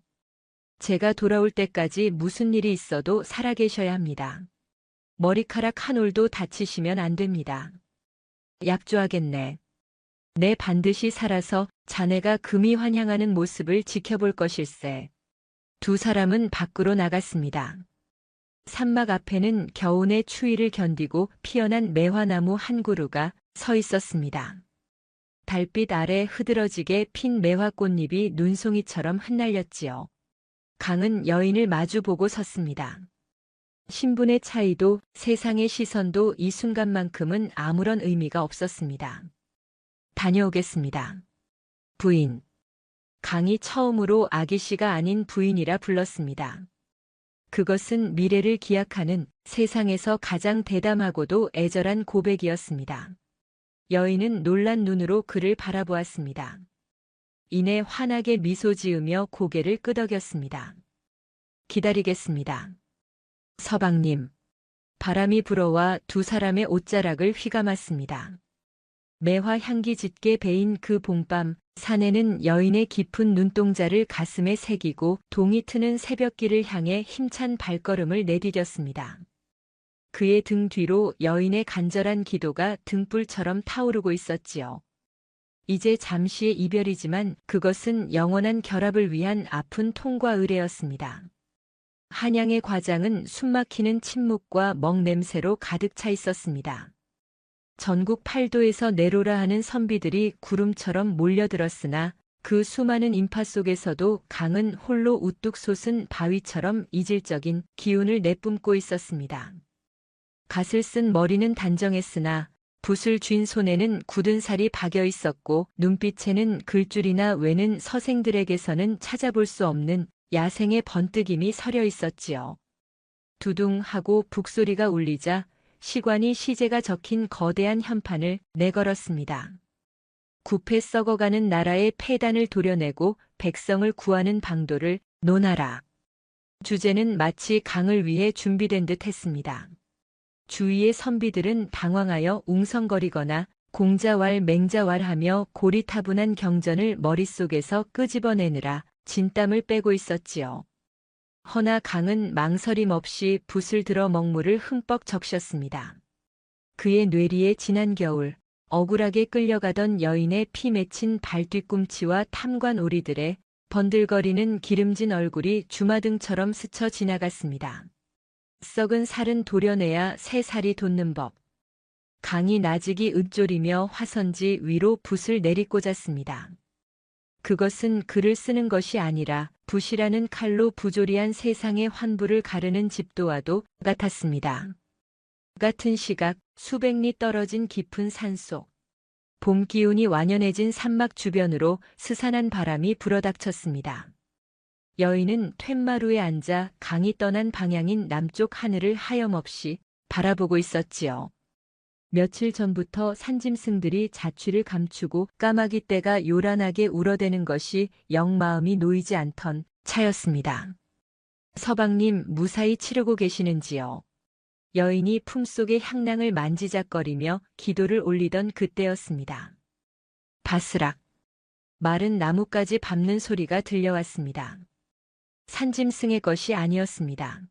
제가 돌아올 때까지 무슨 일이 있어도 살아계셔야 합니다. 머리카락 한 올도 다치시면 안 됩니다. 약조하겠네. 내 반드시 살아서 자네가 금이 환향하는 모습을 지켜볼 것일세. 두 사람은 밖으로 나갔습니다. 산막 앞에는 겨우내 추위를 견디고 피어난 매화나무 한 그루가 서 있었습니다. 달빛 아래 흐드러지게 핀 매화꽃잎이 눈송이처럼 흩날렸지요. 강은 여인을 마주보고 섰습니다. 신분의 차이도 세상의 시선도 이 순간만큼은 아무런 의미가 없었습니다. 다녀오겠습니다. 부인. 강이 처음으로 아기씨가 아닌 부인이라 불렀습니다. 그것은 미래를 기약하는 세상에서 가장 대담하고도 애절한 고백이었습니다. 여인은 놀란 눈으로 그를 바라보았습니다. 이내 환하게 미소 지으며 고개를 끄덕였습니다. 기다리겠습니다. 서방님. 바람이 불어와 두 사람의 옷자락을 휘감았습니다. 매화 향기 짙게 배인 그 봄밤, 산에는 여인의 깊은 눈동자를 가슴에 새기고 동이 트는 새벽길을 향해 힘찬 발걸음을 내디뎠습니다. 그의 등 뒤로 여인의 간절한 기도가 등불처럼 타오르고 있었지요. 이제 잠시의 이별이지만 그것은 영원한 결합을 위한 아픈 통과 의례였습니다. 한양의 과장은 숨막히는 침묵과 먹 냄새로 가득 차 있었습니다. 전국 팔도에서 내로라 하는 선비들이 구름처럼 몰려들었으나 그 수많은 인파 속에서도 강은 홀로 우뚝 솟은 바위처럼 이질적인 기운을 내뿜고 있었습니다. 갓을 쓴 머리는 단정했으나 붓을 쥔 손에는 굳은 살이 박여 있었고 눈빛에는 글줄이나 외는 서생들에게서는 찾아볼 수 없는 야생의 번뜩임이 서려 있었지요. 두둥하고 북소리가 울리자 시관이 시제가 적힌 거대한 현판을 내걸었습니다. 굽해 썩어가는 나라의 폐단을 도려내고 백성을 구하는 방도를 논하라. 주제는 마치 강을 위해 준비된 듯 했습니다. 주위의 선비들은 당황하여 웅성거리거나 공자왈 맹자왈하며 고리타분한 경전을 머릿속에서 끄집어내느라 진땀을 빼고 있었지요. 허나 강은 망설임 없이 붓을 들어 먹물을 흠뻑 적셨습니다. 그의 뇌리에 지난 겨울 억울하게 끌려가던 여인의 피 맺힌 발뒤꿈치와 탐관 오리들의 번들거리는 기름진 얼굴이 주마등처럼 스쳐 지나갔습니다. 썩은 살은 도려내야 새 살이 돋는 법. 강이 나직이 읊조리며 화선지 위로 붓을 내리꽂았습니다. 그것은 글을 쓰는 것이 아니라 붓이라는 칼로 부조리한 세상의 환부를 가르는 집도와도 같았습니다. 같은 시각 수백 리 떨어진 깊은 산속. 봄 기운이 완연해진 산막 주변으로 스산한 바람이 불어닥쳤습니다. 여인은 툇마루에 앉아 강이 떠난 방향인 남쪽 하늘을 하염없이 바라보고 있었지요. 며칠 전부터 산짐승들이 자취를 감추고 까마귀 떼가 요란하게 울어대는 것이 영 마음이 놓이지 않던 차였습니다. 서방님 무사히 치르고 계시는지요? 여인이 품속의 향낭을 만지작거리며 기도를 올리던 그때였습니다. 바스락. 마른 나뭇가지 밟는 소리가 들려왔습니다. 산짐승의 것이 아니었습니다.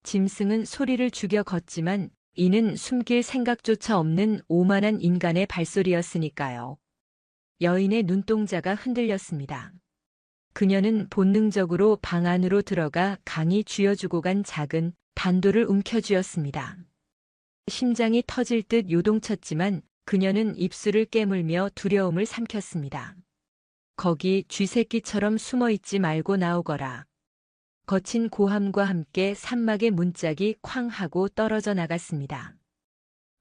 짐승은 소리를 죽여 걷지만 이는 숨길 생각조차 없는 오만한 인간의 발소리였으니까요. 여인의 눈동자가 흔들렸습니다. 그녀는 본능적으로 방 안으로 들어가 강이 쥐어주고 간 작은 단도를 움켜쥐었습니다. 심장이 터질 듯 요동쳤지만 그녀는 입술을 깨물며 두려움을 삼켰습니다. 거기 쥐새끼처럼 숨어있지 말고 나오거라. 거친 고함과 함께 산막의 문짝이 쾅 하고 떨어져 나갔습니다.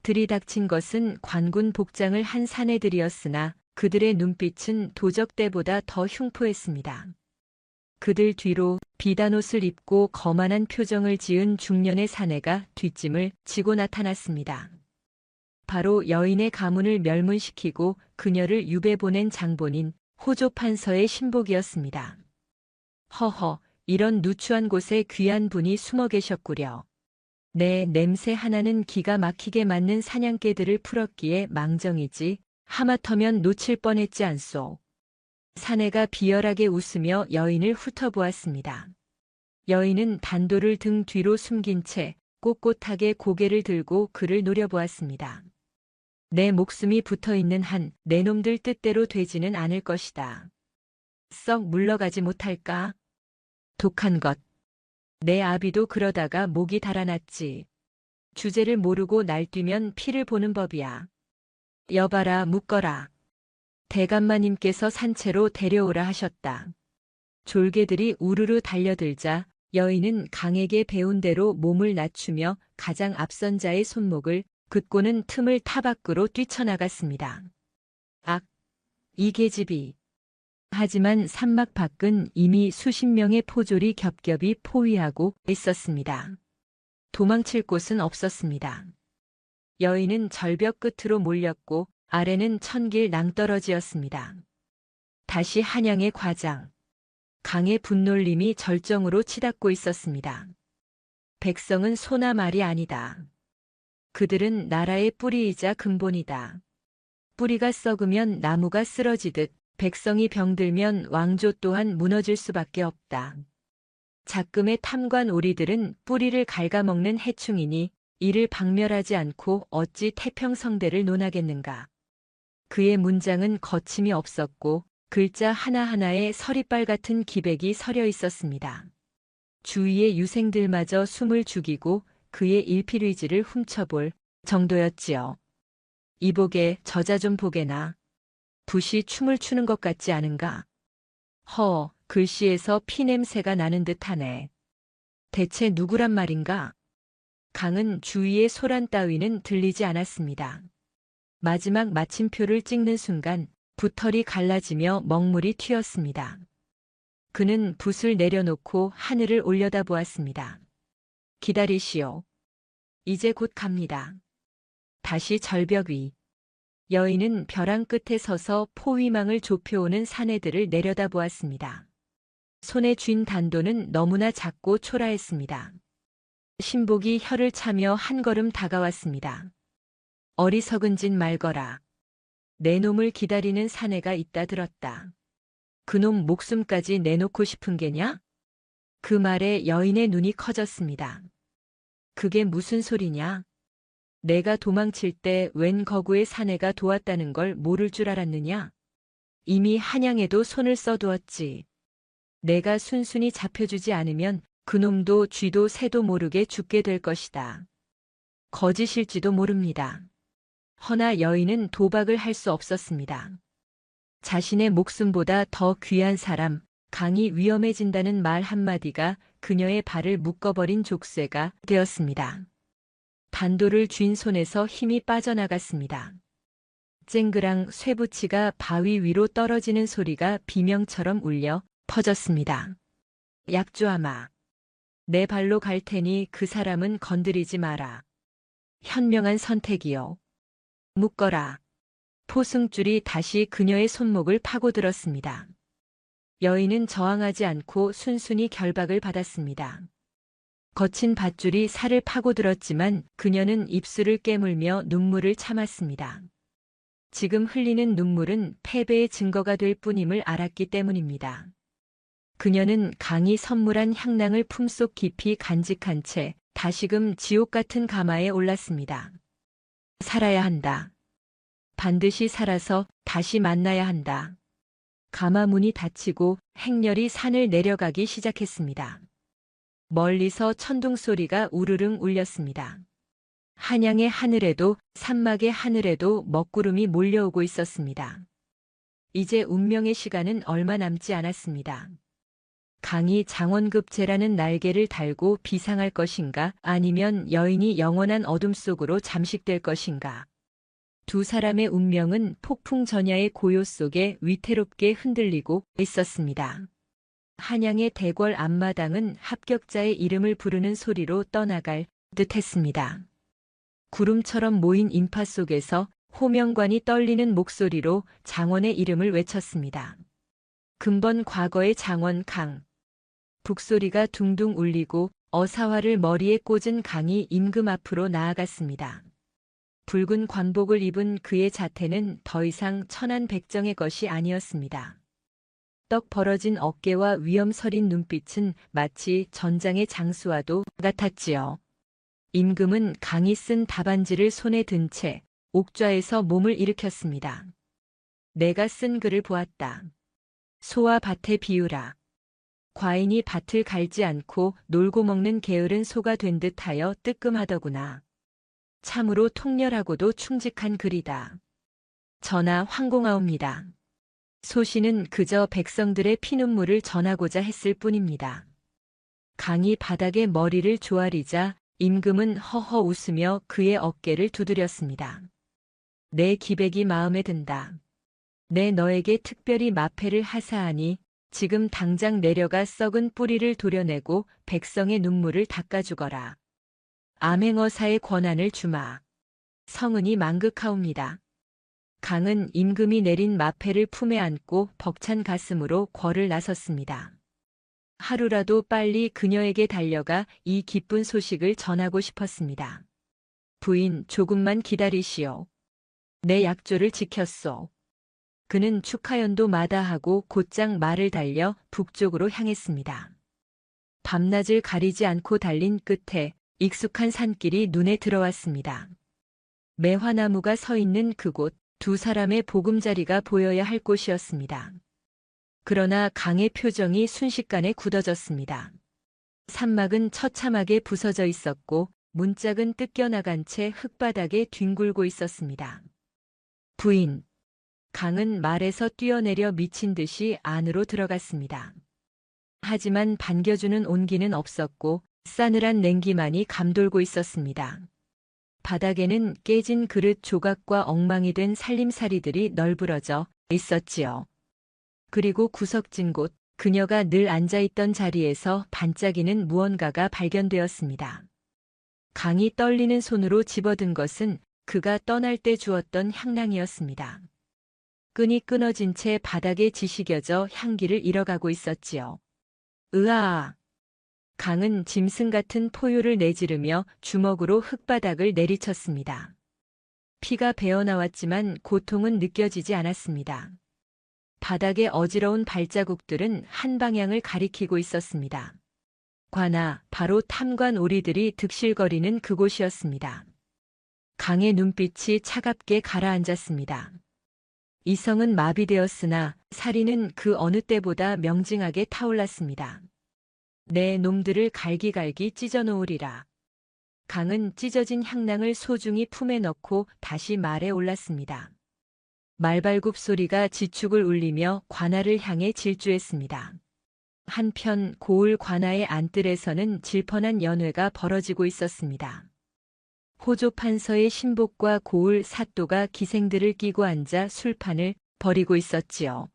들이닥친 것은 관군 복장을 한 사내들이었으나 그들의 눈빛은 도적대보다 더 흉포했습니다. 그들 뒤로 비단옷을 입고 거만한 표정을 지은 중년의 사내가 뒷짐을 지고 나타났습니다. 바로 여인의 가문을 멸문시키고 그녀를 유배 보낸 장본인 호조판서의 신복이었습니다. 허허, 이런 누추한 곳에 귀한 분이 숨어 계셨구려. 내 냄새 하나는 기가 막히게 맞는 사냥개들을 풀었기에 망정이지 하마터면 놓칠 뻔했지 않소. 사내가 비열하게 웃으며 여인을 훑어보았습니다. 여인은 단도를 등 뒤로 숨긴 채 꼿꼿하게 고개를 들고 그를 노려보았습니다. 내 목숨이 붙어있는 한 내 놈들 뜻대로 되지는 않을 것이다. 썩 물러가지 못할까? 독한 것. 내 아비도 그러다가 목이 달아났지. 주제를 모르고 날뛰면 피를 보는 법이야. 여봐라 묶어라. 대감마님께서 산채로 데려오라 하셨다. 졸개들이 우르르 달려들자 여인은 강에게 배운 대로 몸을 낮추며 가장 앞선 자의 손목을 긋고는 틈을 타 밖으로 뛰쳐나갔습니다. 악! 이 계집이. 하지만 산막 밖은 이미 수십 명의 포졸이 겹겹이 포위하고 있었습니다. 도망칠 곳은 없었습니다. 여인은 절벽 끝으로 몰렸고 아래는 천길 낭떠러지였습니다. 다시 한양의 과장. 강의 분놀림이 절정으로 치닫고 있었습니다. 백성은 소나 말이 아니다. 그들은 나라의 뿌리이자 근본이다. 뿌리가 썩으면 나무가 쓰러지듯 백성이 병들면 왕조 또한 무너질 수밖에 없다. 작금의 탐관 오리들은 뿌리를 갉아먹는 해충이니 이를 박멸하지 않고 어찌 태평성대를 논하겠는가. 그의 문장은 거침이 없었고 글자 하나하나에 서리빨 같은 기백이 서려 있었습니다. 주위의 유생들마저 숨을 죽이고 그의 일필의지를 훔쳐볼 정도였지요. 이보게 저자 좀 보게나. 붓이 춤을 추는 것 같지 않은가? 글씨에서 피냄새가 나는 듯하네. 대체 누구란 말인가? 강은 주위의 소란 따위는 들리지 않았습니다. 마지막 마침표를 찍는 순간 붓털이 갈라지며 먹물이 튀었습니다. 그는 붓을 내려놓고 하늘을 올려다보았습니다. 기다리시오. 이제 곧 갑니다. 다시 절벽 위. 여인은 벼랑 끝에 서서 포위망을 좁혀오는 사내들을 내려다보았습니다. 손에 쥔 단도는 너무나 작고 초라했습니다. 신복이 혀를 차며 한 걸음 다가왔습니다. 어리석은 짓 말거라. 내 놈을 기다리는 사내가 있다 들었다. 그놈 목숨까지 내놓고 싶은 게냐? 그 말에 여인의 눈이 커졌습니다. 그게 무슨 소리냐? 내가 도망칠 때 웬 거구의 사내가 도왔다는 걸 모를 줄 알았느냐? 이미 한양에도 손을 써두었지. 내가 순순히 잡혀주지 않으면 그놈도 쥐도 새도 모르게 죽게 될 것이다. 거짓일지도 모릅니다. 허나 여인은 도박을 할 수 없었습니다. 자신의 목숨보다 더 귀한 사람, 강이 위험해진다는 말 한마디가 그녀의 발을 묶어버린 족쇄가 되었습니다. 단도를 쥔 손에서 힘이 빠져나갔습니다. 쨍그랑 쇠붙이가 바위 위로 떨어지는 소리가 비명처럼 울려 퍼졌습니다. 약조아마. 내 발로 갈 테니 그 사람은 건드리지 마라. 현명한 선택이요. 묶어라. 포승줄이 다시 그녀의 손목을 파고들었습니다. 여인은 저항하지 않고 순순히 결박을 받았습니다. 거친 밧줄이 살을 파고들었지만 그녀는 입술을 깨물며 눈물을 참았습니다. 지금 흘리는 눈물은 패배의 증거가 될 뿐임을 알았기 때문입니다. 그녀는 강이 선물한 향낭을 품속 깊이 간직한 채 다시금 지옥 같은 가마에 올랐습니다. 살아야 한다. 반드시 살아서 다시 만나야 한다. 가마 문이 닫히고 행렬이 산을 내려가기 시작했습니다. 멀리서 천둥 소리가 우르릉 울렸습니다. 한양의 하늘에도 산막의 하늘에도 먹구름이 몰려오고 있었습니다. 이제 운명의 시간은 얼마 남지 않았습니다. 강이 장원급제라는 날개를 달고 비상할 것인가 아니면 여인이 영원한 어둠 속으로 잠식될 것인가. 두 사람의 운명은 폭풍전야의 고요 속에 위태롭게 흔들리고 있었습니다. 한양의 대궐 앞마당은 합격자의 이름을 부르는 소리로 떠나갈 듯했습니다. 구름처럼 모인 인파 속에서 호명관이 떨리는 목소리로 장원의 이름을 외쳤습니다. 근본 과거의 장원 강. 북소리가 둥둥 울리고 어사화를 머리에 꽂은 강이 임금 앞으로 나아갔습니다. 붉은 관복을 입은 그의 자태는 더 이상 천안백정의 것이 아니었습니다. 떡 벌어진 어깨와 위엄서린 눈빛은 마치 전장의 장수와도 같았지요. 임금은 강이 쓴 답안지를 손에 든 채 옥좌에서 몸을 일으켰습니다. 내가 쓴 글을 보았다. 소와 밭에 비유라. 과인이 밭을 갈지 않고 놀고 먹는 게으른 소가 된 듯하여 뜨끔하더구나. 참으로 통렬하고도 충직한 글이다. 전하 황공하옵니다. 소신은 그저 백성들의 피눈물을 전하고자 했을 뿐입니다. 강이 바닥에 머리를 조아리자 임금은 허허 웃으며 그의 어깨를 두드렸습니다. 내 기백이 마음에 든다. 내 너에게 특별히 마패를 하사하니 지금 당장 내려가 썩은 뿌리를 도려내고 백성의 눈물을 닦아주거라. 암행어사의 권한을 주마. 성은이 망극하옵니다. 강은 임금이 내린 마패를 품에 안고 벅찬 가슴으로 궐을 나섰습니다. 하루라도 빨리 그녀에게 달려가 이 기쁜 소식을 전하고 싶었습니다. 부인, 조금만 기다리시오. 내 약조를 지켰소. 그는 축하연도 마다하고 곧장 말을 달려 북쪽으로 향했습니다. 밤낮을 가리지 않고 달린 끝에 익숙한 산길이 눈에 들어왔습니다. 매화나무가 서 있는 그곳, 두 사람의 보금자리가 보여야 할 곳이었습니다. 그러나 강의 표정이 순식간에 굳어졌습니다. 산막은 처참하게 부서져 있었고 문짝은 뜯겨나간 채 흙바닥에 뒹굴고 있었습니다. 부인. 강은 말에서 뛰어내려 미친 듯이 안으로 들어갔습니다. 하지만 반겨주는 온기는 없었고 싸늘한 냉기만이 감돌고 있었습니다. 바닥에는 깨진 그릇 조각과 엉망이 된 살림살이들이 널브러져 있었지요. 그리고 구석진 곳, 그녀가 늘 앉아있던 자리에서 반짝이는 무언가가 발견되었습니다. 강이 떨리는 손으로 집어든 것은 그가 떠날 때 주었던 향낭이었습니다. 끈이 끊어진 채 바닥에 지시겨져 향기를 잃어가고 있었지요. 으아! 강은 짐승 같은 포효를 내지르며 주먹으로 흙바닥을 내리쳤습니다. 피가 배어나왔지만 고통은 느껴지지 않았습니다. 바닥에 어지러운 발자국들은 한 방향을 가리키고 있었습니다. 관아, 바로 탐관 오리들이 득실거리는 그곳이었습니다. 강의 눈빛이 차갑게 가라앉았습니다. 이성은 마비되었으나 사리는 그 어느 때보다 명징하게 타올랐습니다. 내 놈들을 갈기갈기 찢어놓으리라. 강은 찢어진 향낭을 소중히 품에 넣고 다시 말에 올랐습니다. 말발굽 소리가 지축을 울리며 관아를 향해 질주했습니다. 한편 고을 관아의 안뜰에서는 질펀한 연회가 벌어지고 있었습니다. 호조 판서의 신복과 고을 사또가 기생들을 끼고 앉아 술판을 벌이고 있었지요.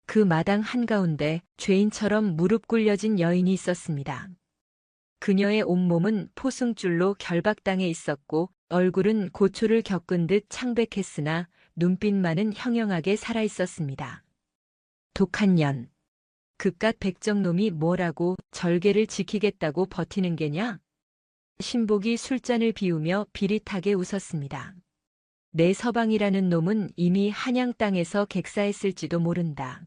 그 마당 한가운데 죄인처럼 무릎 꿇려진 여인이 있었습니다. 그녀의 온몸은 포승줄로 결박당해 있었고 얼굴은 고초를 겪은 듯 창백했으나 눈빛만은 형형하게 살아있었습니다. 독한 년. 그깟 백정놈이 뭐라고 절개를 지키겠다고 버티는 게냐? 신복이 술잔을 비우며 비릿하게 웃었습니다. 내 서방이라는 놈은 이미 한양 땅에서 객사했을지도 모른다.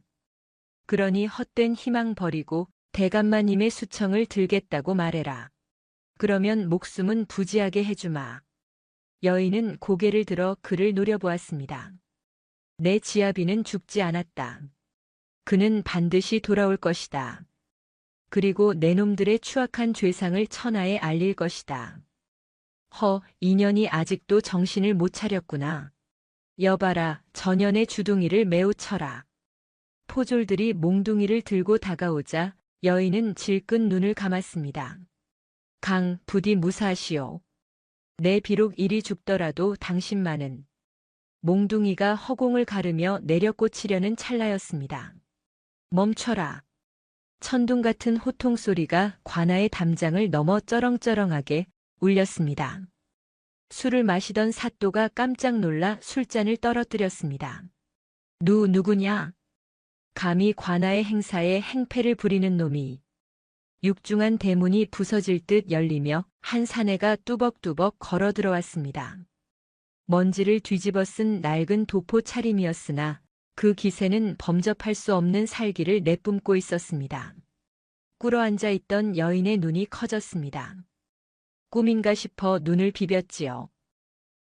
그러니 헛된 희망 버리고 대감마님의 수청을 들겠다고 말해라. 그러면 목숨은 부지하게 해주마. 여인은 고개를 들어 그를 노려보았습니다. 내 지아비는 죽지 않았다. 그는 반드시 돌아올 것이다. 그리고 내 놈들의 추악한 죄상을 천하에 알릴 것이다. 인연이 아직도 정신을 못 차렸구나. 여봐라, 전연의 주둥이를 매우 쳐라. 포졸들이 몽둥이를 들고 다가오자 여인은 질끈 눈을 감았습니다. 강, 부디 무사하시오. 내 비록 이리 죽더라도 당신만은. 몽둥이가 허공을 가르며 내려꽂히려는 찰나였습니다. 멈춰라. 천둥 같은 호통 소리가 관아의 담장을 넘어 쩌렁쩌렁하게 울렸습니다. 술을 마시던 사또가 깜짝 놀라 술잔을 떨어뜨렸습니다. 누구냐? 감히 관아의 행사에 행패를 부리는 놈이. 육중한 대문이 부서질 듯 열리며 한 사내가 뚜벅뚜벅 걸어 들어왔습니다. 먼지를 뒤집어 쓴 낡은 도포 차림이었으나 그 기세는 범접할 수 없는 살기를 내뿜고 있었습니다. 꿇어앉아 있던 여인의 눈이 커졌습니다. 꿈인가 싶어 눈을 비볐지요.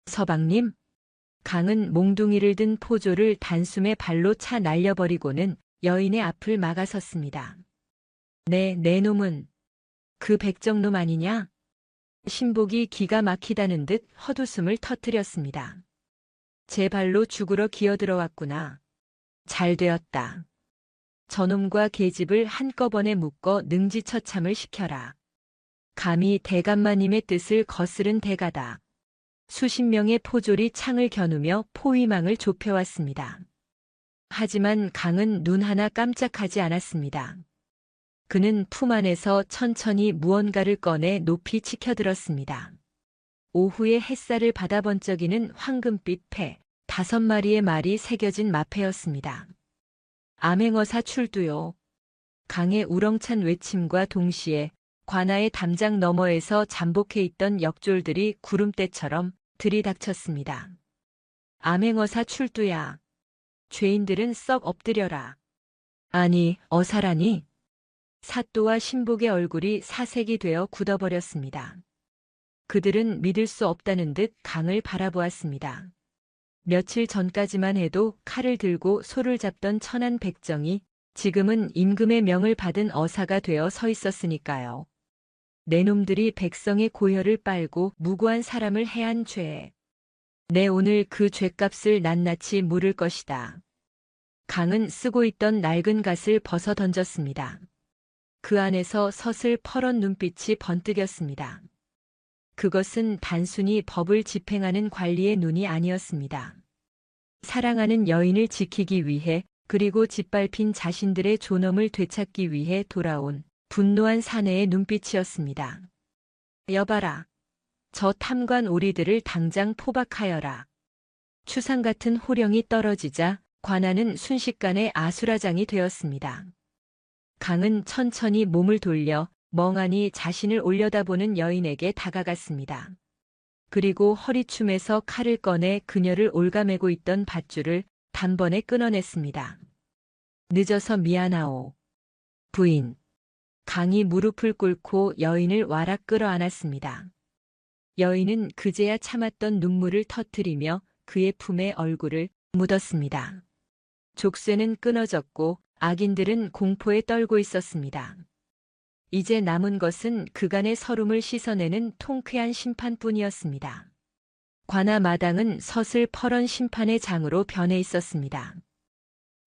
서방님? 강은 몽둥이를 든 포졸을 단숨에 발로 차 날려버리고는 여인의 앞을 막아섰습니다. 내 놈은 그 백정놈 아니냐? 신복이 기가 막히다는 듯 헛웃음을 터뜨렸습니다. 제 발로 죽으러 기어들어왔구나. 잘 되었다. 저놈과 계집을 한꺼번에 묶어 능지처참을 시켜라. 감히 대감마님의 뜻을 거스른 대가다. 수십 명의 포졸이 창을 겨누며 포위망을 좁혀왔습니다. 하지만 강은 눈 하나 깜짝하지 않았습니다. 그는 품 안에서 천천히 무언가를 꺼내 높이 치켜들었습니다. 오후의 햇살을 받아 번쩍이는 황금빛 패, 5마리의 말이 새겨진 마패였습니다. 암행어사 출두요. 강의 우렁찬 외침과 동시에 관아의 담장 너머에서 잠복해 있던 역졸들이 구름대처럼 들이닥쳤습니다. 암행어사 출두야. 죄인들은 썩 엎드려라. 아니, 어사라니? 사또와 신복의 얼굴이 사색이 되어 굳어버렸습니다. 그들은 믿을 수 없다는 듯 강을 바라보았습니다. 며칠 전까지만 해도 칼을 들고 소를 잡던 천한 백정이 지금은 임금의 명을 받은 어사가 되어 서 있었으니까요. 내 놈들이 백성의 고혈을 빨고 무고한 사람을 해한 죄에 내 오늘 그 죄값을 낱낱이 물을 것이다. 강은 쓰고 있던 낡은 갓을 벗어 던졌습니다. 그 안에서 서슬 퍼런 눈빛이 번뜩였습니다. 그것은 단순히 법을 집행하는 관리의 눈이 아니었습니다. 사랑하는 여인을 지키기 위해 그리고 짓밟힌 자신들의 존엄을 되찾기 위해 돌아온 분노한 사내의 눈빛이었습니다. 여봐라. 저 탐관 오리들을 당장 포박하여라. 추상 같은 호령이 떨어지자 관아는 순식간에 아수라장이 되었습니다. 강은 천천히 몸을 돌려 멍하니 자신을 올려다보는 여인에게 다가갔습니다. 그리고 허리춤에서 칼을 꺼내 그녀를 올가매고 있던 밧줄을 단번에 끊어냈습니다. 늦어서 미안하오. 부인. 강이 무릎을 꿇고 여인을 와락 끌어안았습니다. 여인은 그제야 참았던 눈물을 터뜨리며 그의 품에 얼굴을 묻었습니다. 족쇄는 끊어졌고 악인들은 공포에 떨고 있었습니다. 이제 남은 것은 그간의 서름을 씻어내는 통쾌한 심판뿐이었습니다. 관아 마당은 서슬 퍼런 심판의 장으로 변해 있었습니다.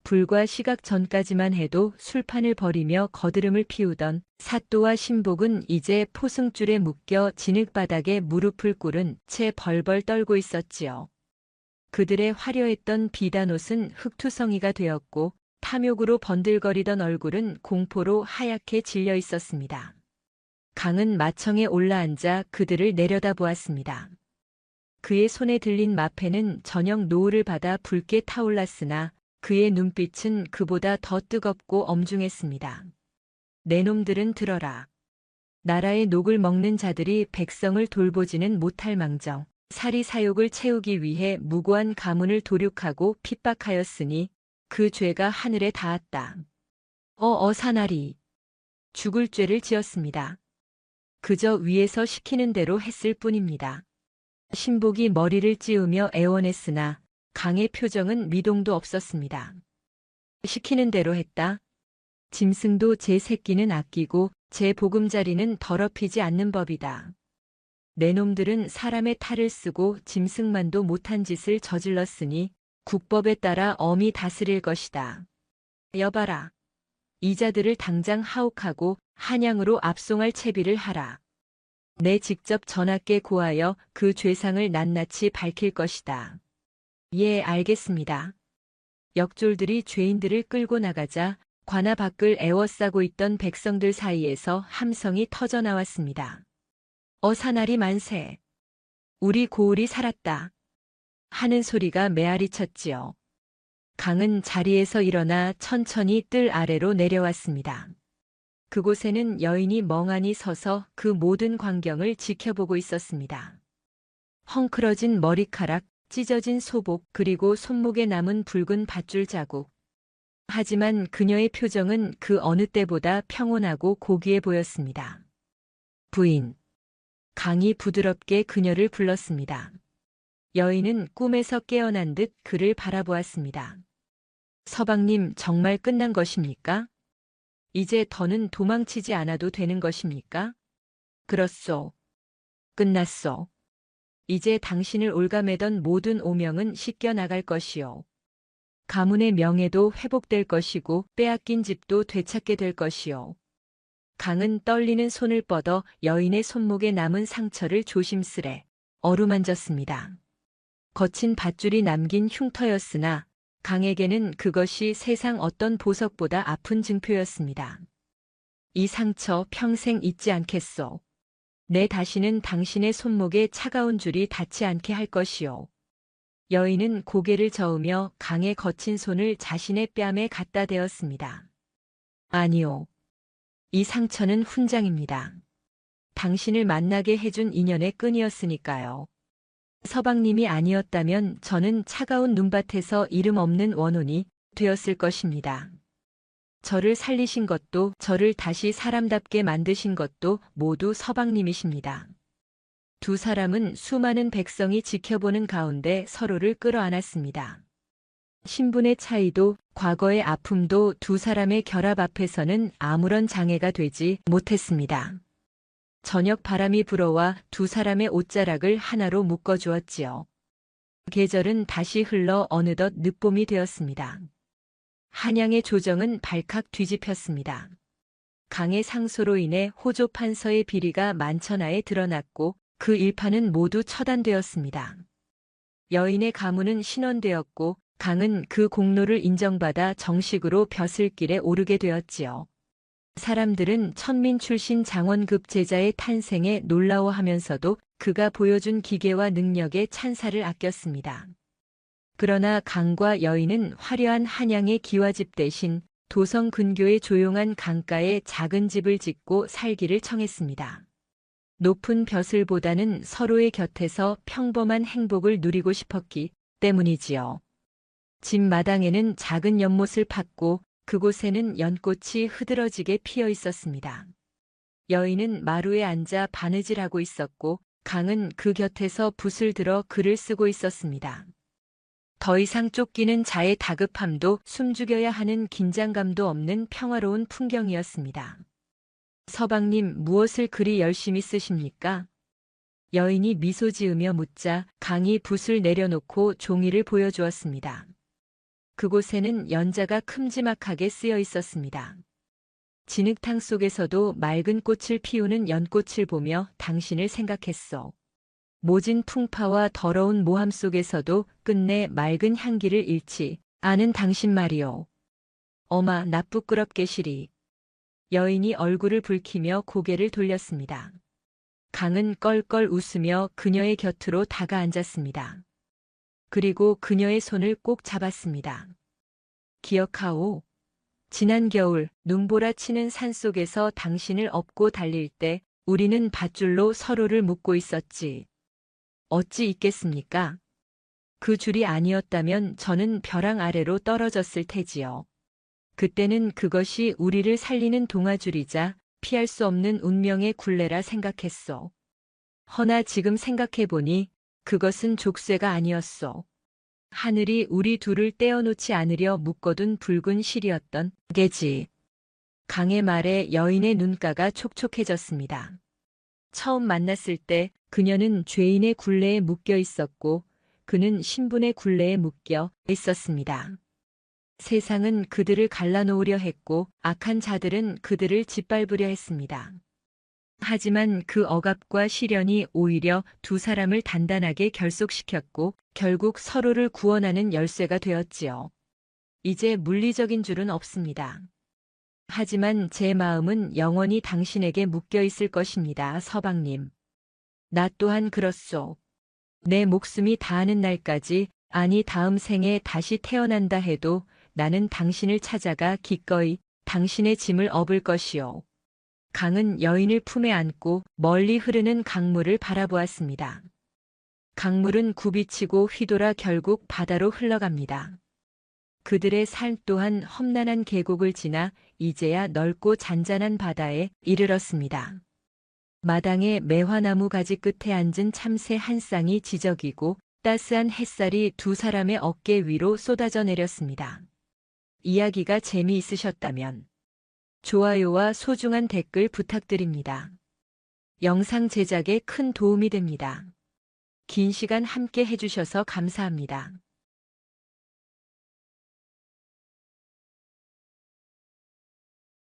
불과 시각 전까지만 해도 술판을 벌이며 거드름을 피우던 사또와 신복은 이제 포승줄에 묶여 진흙바닥에 무릎을 꿇은 채 벌벌 떨고 있었지요. 그들의 화려했던 비단옷은 흙투성이가 되었고 탐욕으로 번들거리던 얼굴은 공포로 하얗게 질려 있었습니다. 강은 마청에 올라앉아 그들을 내려다보았습니다. 그의 손에 들린 마패는 저녁 노을을 받아 붉게 타올랐으나 그의 눈빛은 그보다 더 뜨겁고 엄중했습니다. 내 놈들은 들어라. 나라의 녹을 먹는 자들이 백성을 돌보지는 못할 망정 사리 사욕을 채우기 위해 무고한 가문을 도륙하고 핍박하였으니 그 죄가 하늘에 닿았다. 사나리. 죽을 죄를 지었습니다. 그저 위에서 시키는 대로 했을 뿐입니다. 신복이 머리를 찌우며 애원했으나 강의 표정은 미동도 없었습니다. 시키는 대로 했다. 짐승도 제 새끼는 아끼고 제 보금자리는 더럽히지 않는 법이다. 내 놈들은 사람의 탈을 쓰고 짐승만도 못한 짓을 저질렀으니 국법에 따라 엄히 다스릴 것이다. 여봐라. 이 자들을 당장 하옥하고 한양으로 압송할 채비를 하라. 내 직접 전하께 고하여 그 죄상을 낱낱이 밝힐 것이다. 예, 알겠습니다. 역졸들이 죄인들을 끌고 나가자 관아 밖을 애워싸고 있던 백성들 사이에서 함성이 터져나왔습니다. 사나리 만세. 우리 고을이 살았다. 하는 소리가 메아리 쳤지요. 강은 자리에서 일어나 천천히 뜰 아래로 내려왔습니다. 그곳에는 여인이 멍하니 서서 그 모든 광경을 지켜보고 있었습니다. 헝클어진 머리카락, 찢어진 소복, 그리고 손목에 남은 붉은 밧줄 자국. 하지만 그녀의 표정은 그 어느 때보다 평온하고 고귀해 보였습니다. 부인. 강이 부드럽게 그녀를 불렀습니다. 여인은 꿈에서 깨어난 듯 그를 바라보았습니다. 서방님, 정말 끝난 것입니까? 이제 더는 도망치지 않아도 되는 것입니까? 그렇소. 끝났소. 이제 당신을 올가매던 모든 오명은 씻겨나갈 것이요. 가문의 명예도 회복될 것이고 빼앗긴 집도 되찾게 될 것이요. 강은 떨리는 손을 뻗어 여인의 손목에 남은 상처를 조심스레 어루만졌습니다. 거친 밧줄이 남긴 흉터였으나 강에게는 그것이 세상 어떤 보석보다 아픈 증표였습니다. 이 상처 평생 잊지 않겠소. 내 다시는 당신의 손목에 차가운 줄이 닿지 않게 할 것이요. 여인은 고개를 저으며 강의 거친 손을 자신의 뺨에 갖다 대었습니다. 아니요. 이 상처는 훈장입니다. 당신을 만나게 해준 인연의 끈이었으니까요. 서방님이 아니었다면 저는 차가운 눈밭에서 이름 없는 원혼이 되었을 것입니다. 저를 살리신 것도 저를 다시 사람답게 만드신 것도 모두 서방님이십니다. 두 사람은 수많은 백성이 지켜보는 가운데 서로를 끌어안았습니다. 신분의 차이도 과거의 아픔도 두 사람의 결합 앞에서는 아무런 장애가 되지 못했습니다. 저녁 바람이 불어와 두 사람의 옷자락을 하나로 묶어주었지요. 계절은 다시 흘러 어느덧 늦봄이 되었습니다. 한양의 조정은 발칵 뒤집혔습니다. 강의 상소로 인해 호조 판서의 비리가 만천하에 드러났고 그 일파는 모두 처단되었습니다. 여인의 가문은 신원되었고 강은 그 공로를 인정받아 정식으로 벼슬길에 오르게 되었지요. 사람들은 천민 출신 장원급 제자의 탄생에 놀라워하면서도 그가 보여준 기계와 능력에 찬사를 아꼈습니다. 그러나 강과 여인은 화려한 한양의 기와집 대신 도성 근교의 조용한 강가에 작은 집을 짓고 살기를 청했습니다. 높은 벼슬보다는 서로의 곁에서 평범한 행복을 누리고 싶었기 때문이지요. 집 마당에는 작은 연못을 팠고 그곳에는 연꽃이 흐드러지게 피어 있었습니다. 여인은 마루에 앉아 바느질하고 있었고 강은 그 곁에서 붓을 들어 글을 쓰고 있었습니다. 더 이상 쫓기는 자의 다급함도 숨죽여야 하는 긴장감도 없는 평화로운 풍경이었습니다. 서방님, 무엇을 그리 열심히 쓰십니까? 여인이 미소 지으며 묻자 강이 붓을 내려놓고 종이를 보여주었습니다. 그곳에는 연자가 큼지막하게 쓰여 있었습니다. 진흙탕 속에서도 맑은 꽃을 피우는 연꽃을 보며 당신을 생각했소. 모진 풍파와 더러운 모함 속에서도 끝내 맑은 향기를 잃지 않은 당신 말이오. 어마 나 부끄럽게 시리. 여인이 얼굴을 붉히며 고개를 돌렸습니다. 강은 껄껄 웃으며 그녀의 곁으로 다가앉았습니다. 그리고 그녀의 손을 꼭 잡았습니다. 기억하오. 지난 겨울 눈보라치는 산속에서 당신을 업고 달릴 때 우리는 밧줄로 서로를 묶고 있었지. 어찌 있겠습니까? 그 줄이 아니었다면 저는 벼랑 아래로 떨어졌을 테지요. 그때는 그것이 우리를 살리는 동아줄이자 피할 수 없는 운명의 굴레라 생각했소. 허나 지금 생각해보니 그것은 족쇄가 아니었소. 하늘이 우리 둘을 떼어놓지 않으려 묶어둔 붉은 실이었던 게지. 강의 말에 여인의 눈가가 촉촉해졌습니다. 처음 만났을 때 그녀는 죄인의 굴레에 묶여 있었고 그는 신분의 굴레에 묶여 있었습니다. 세상은 그들을 갈라놓으려 했고 악한 자들은 그들을 짓밟으려 했습니다. 하지만 그 억압과 시련이 오히려 두 사람을 단단하게 결속시켰고 결국 서로를 구원하는 열쇠가 되었지요. 이제 물리적인 줄은 없습니다. 하지만 제 마음은 영원히 당신에게 묶여 있을 것입니다, 서방님. 나 또한 그렇소. 내 목숨이 다하는 날까지, 아니 다음 생에 다시 태어난다 해도 나는 당신을 찾아가 기꺼이 당신의 짐을 업을 것이오. 강은 여인을 품에 안고 멀리 흐르는 강물을 바라보았습니다. 강물은 굽이치고 휘돌아 결국 바다로 흘러갑니다. 그들의 삶 또한 험난한 계곡을 지나 이제야 넓고 잔잔한 바다에 이르렀습니다. 마당에 매화나무 가지 끝에 앉은 참새 한 쌍이 지저귀고 따스한 햇살이 두 사람의 어깨 위로 쏟아져 내렸습니다. 이야기가 재미있으셨다면 좋아요와 소중한 댓글 부탁드립니다. 영상 제작에 큰 도움이 됩니다. 긴 시간 함께 해주셔서 감사합니다.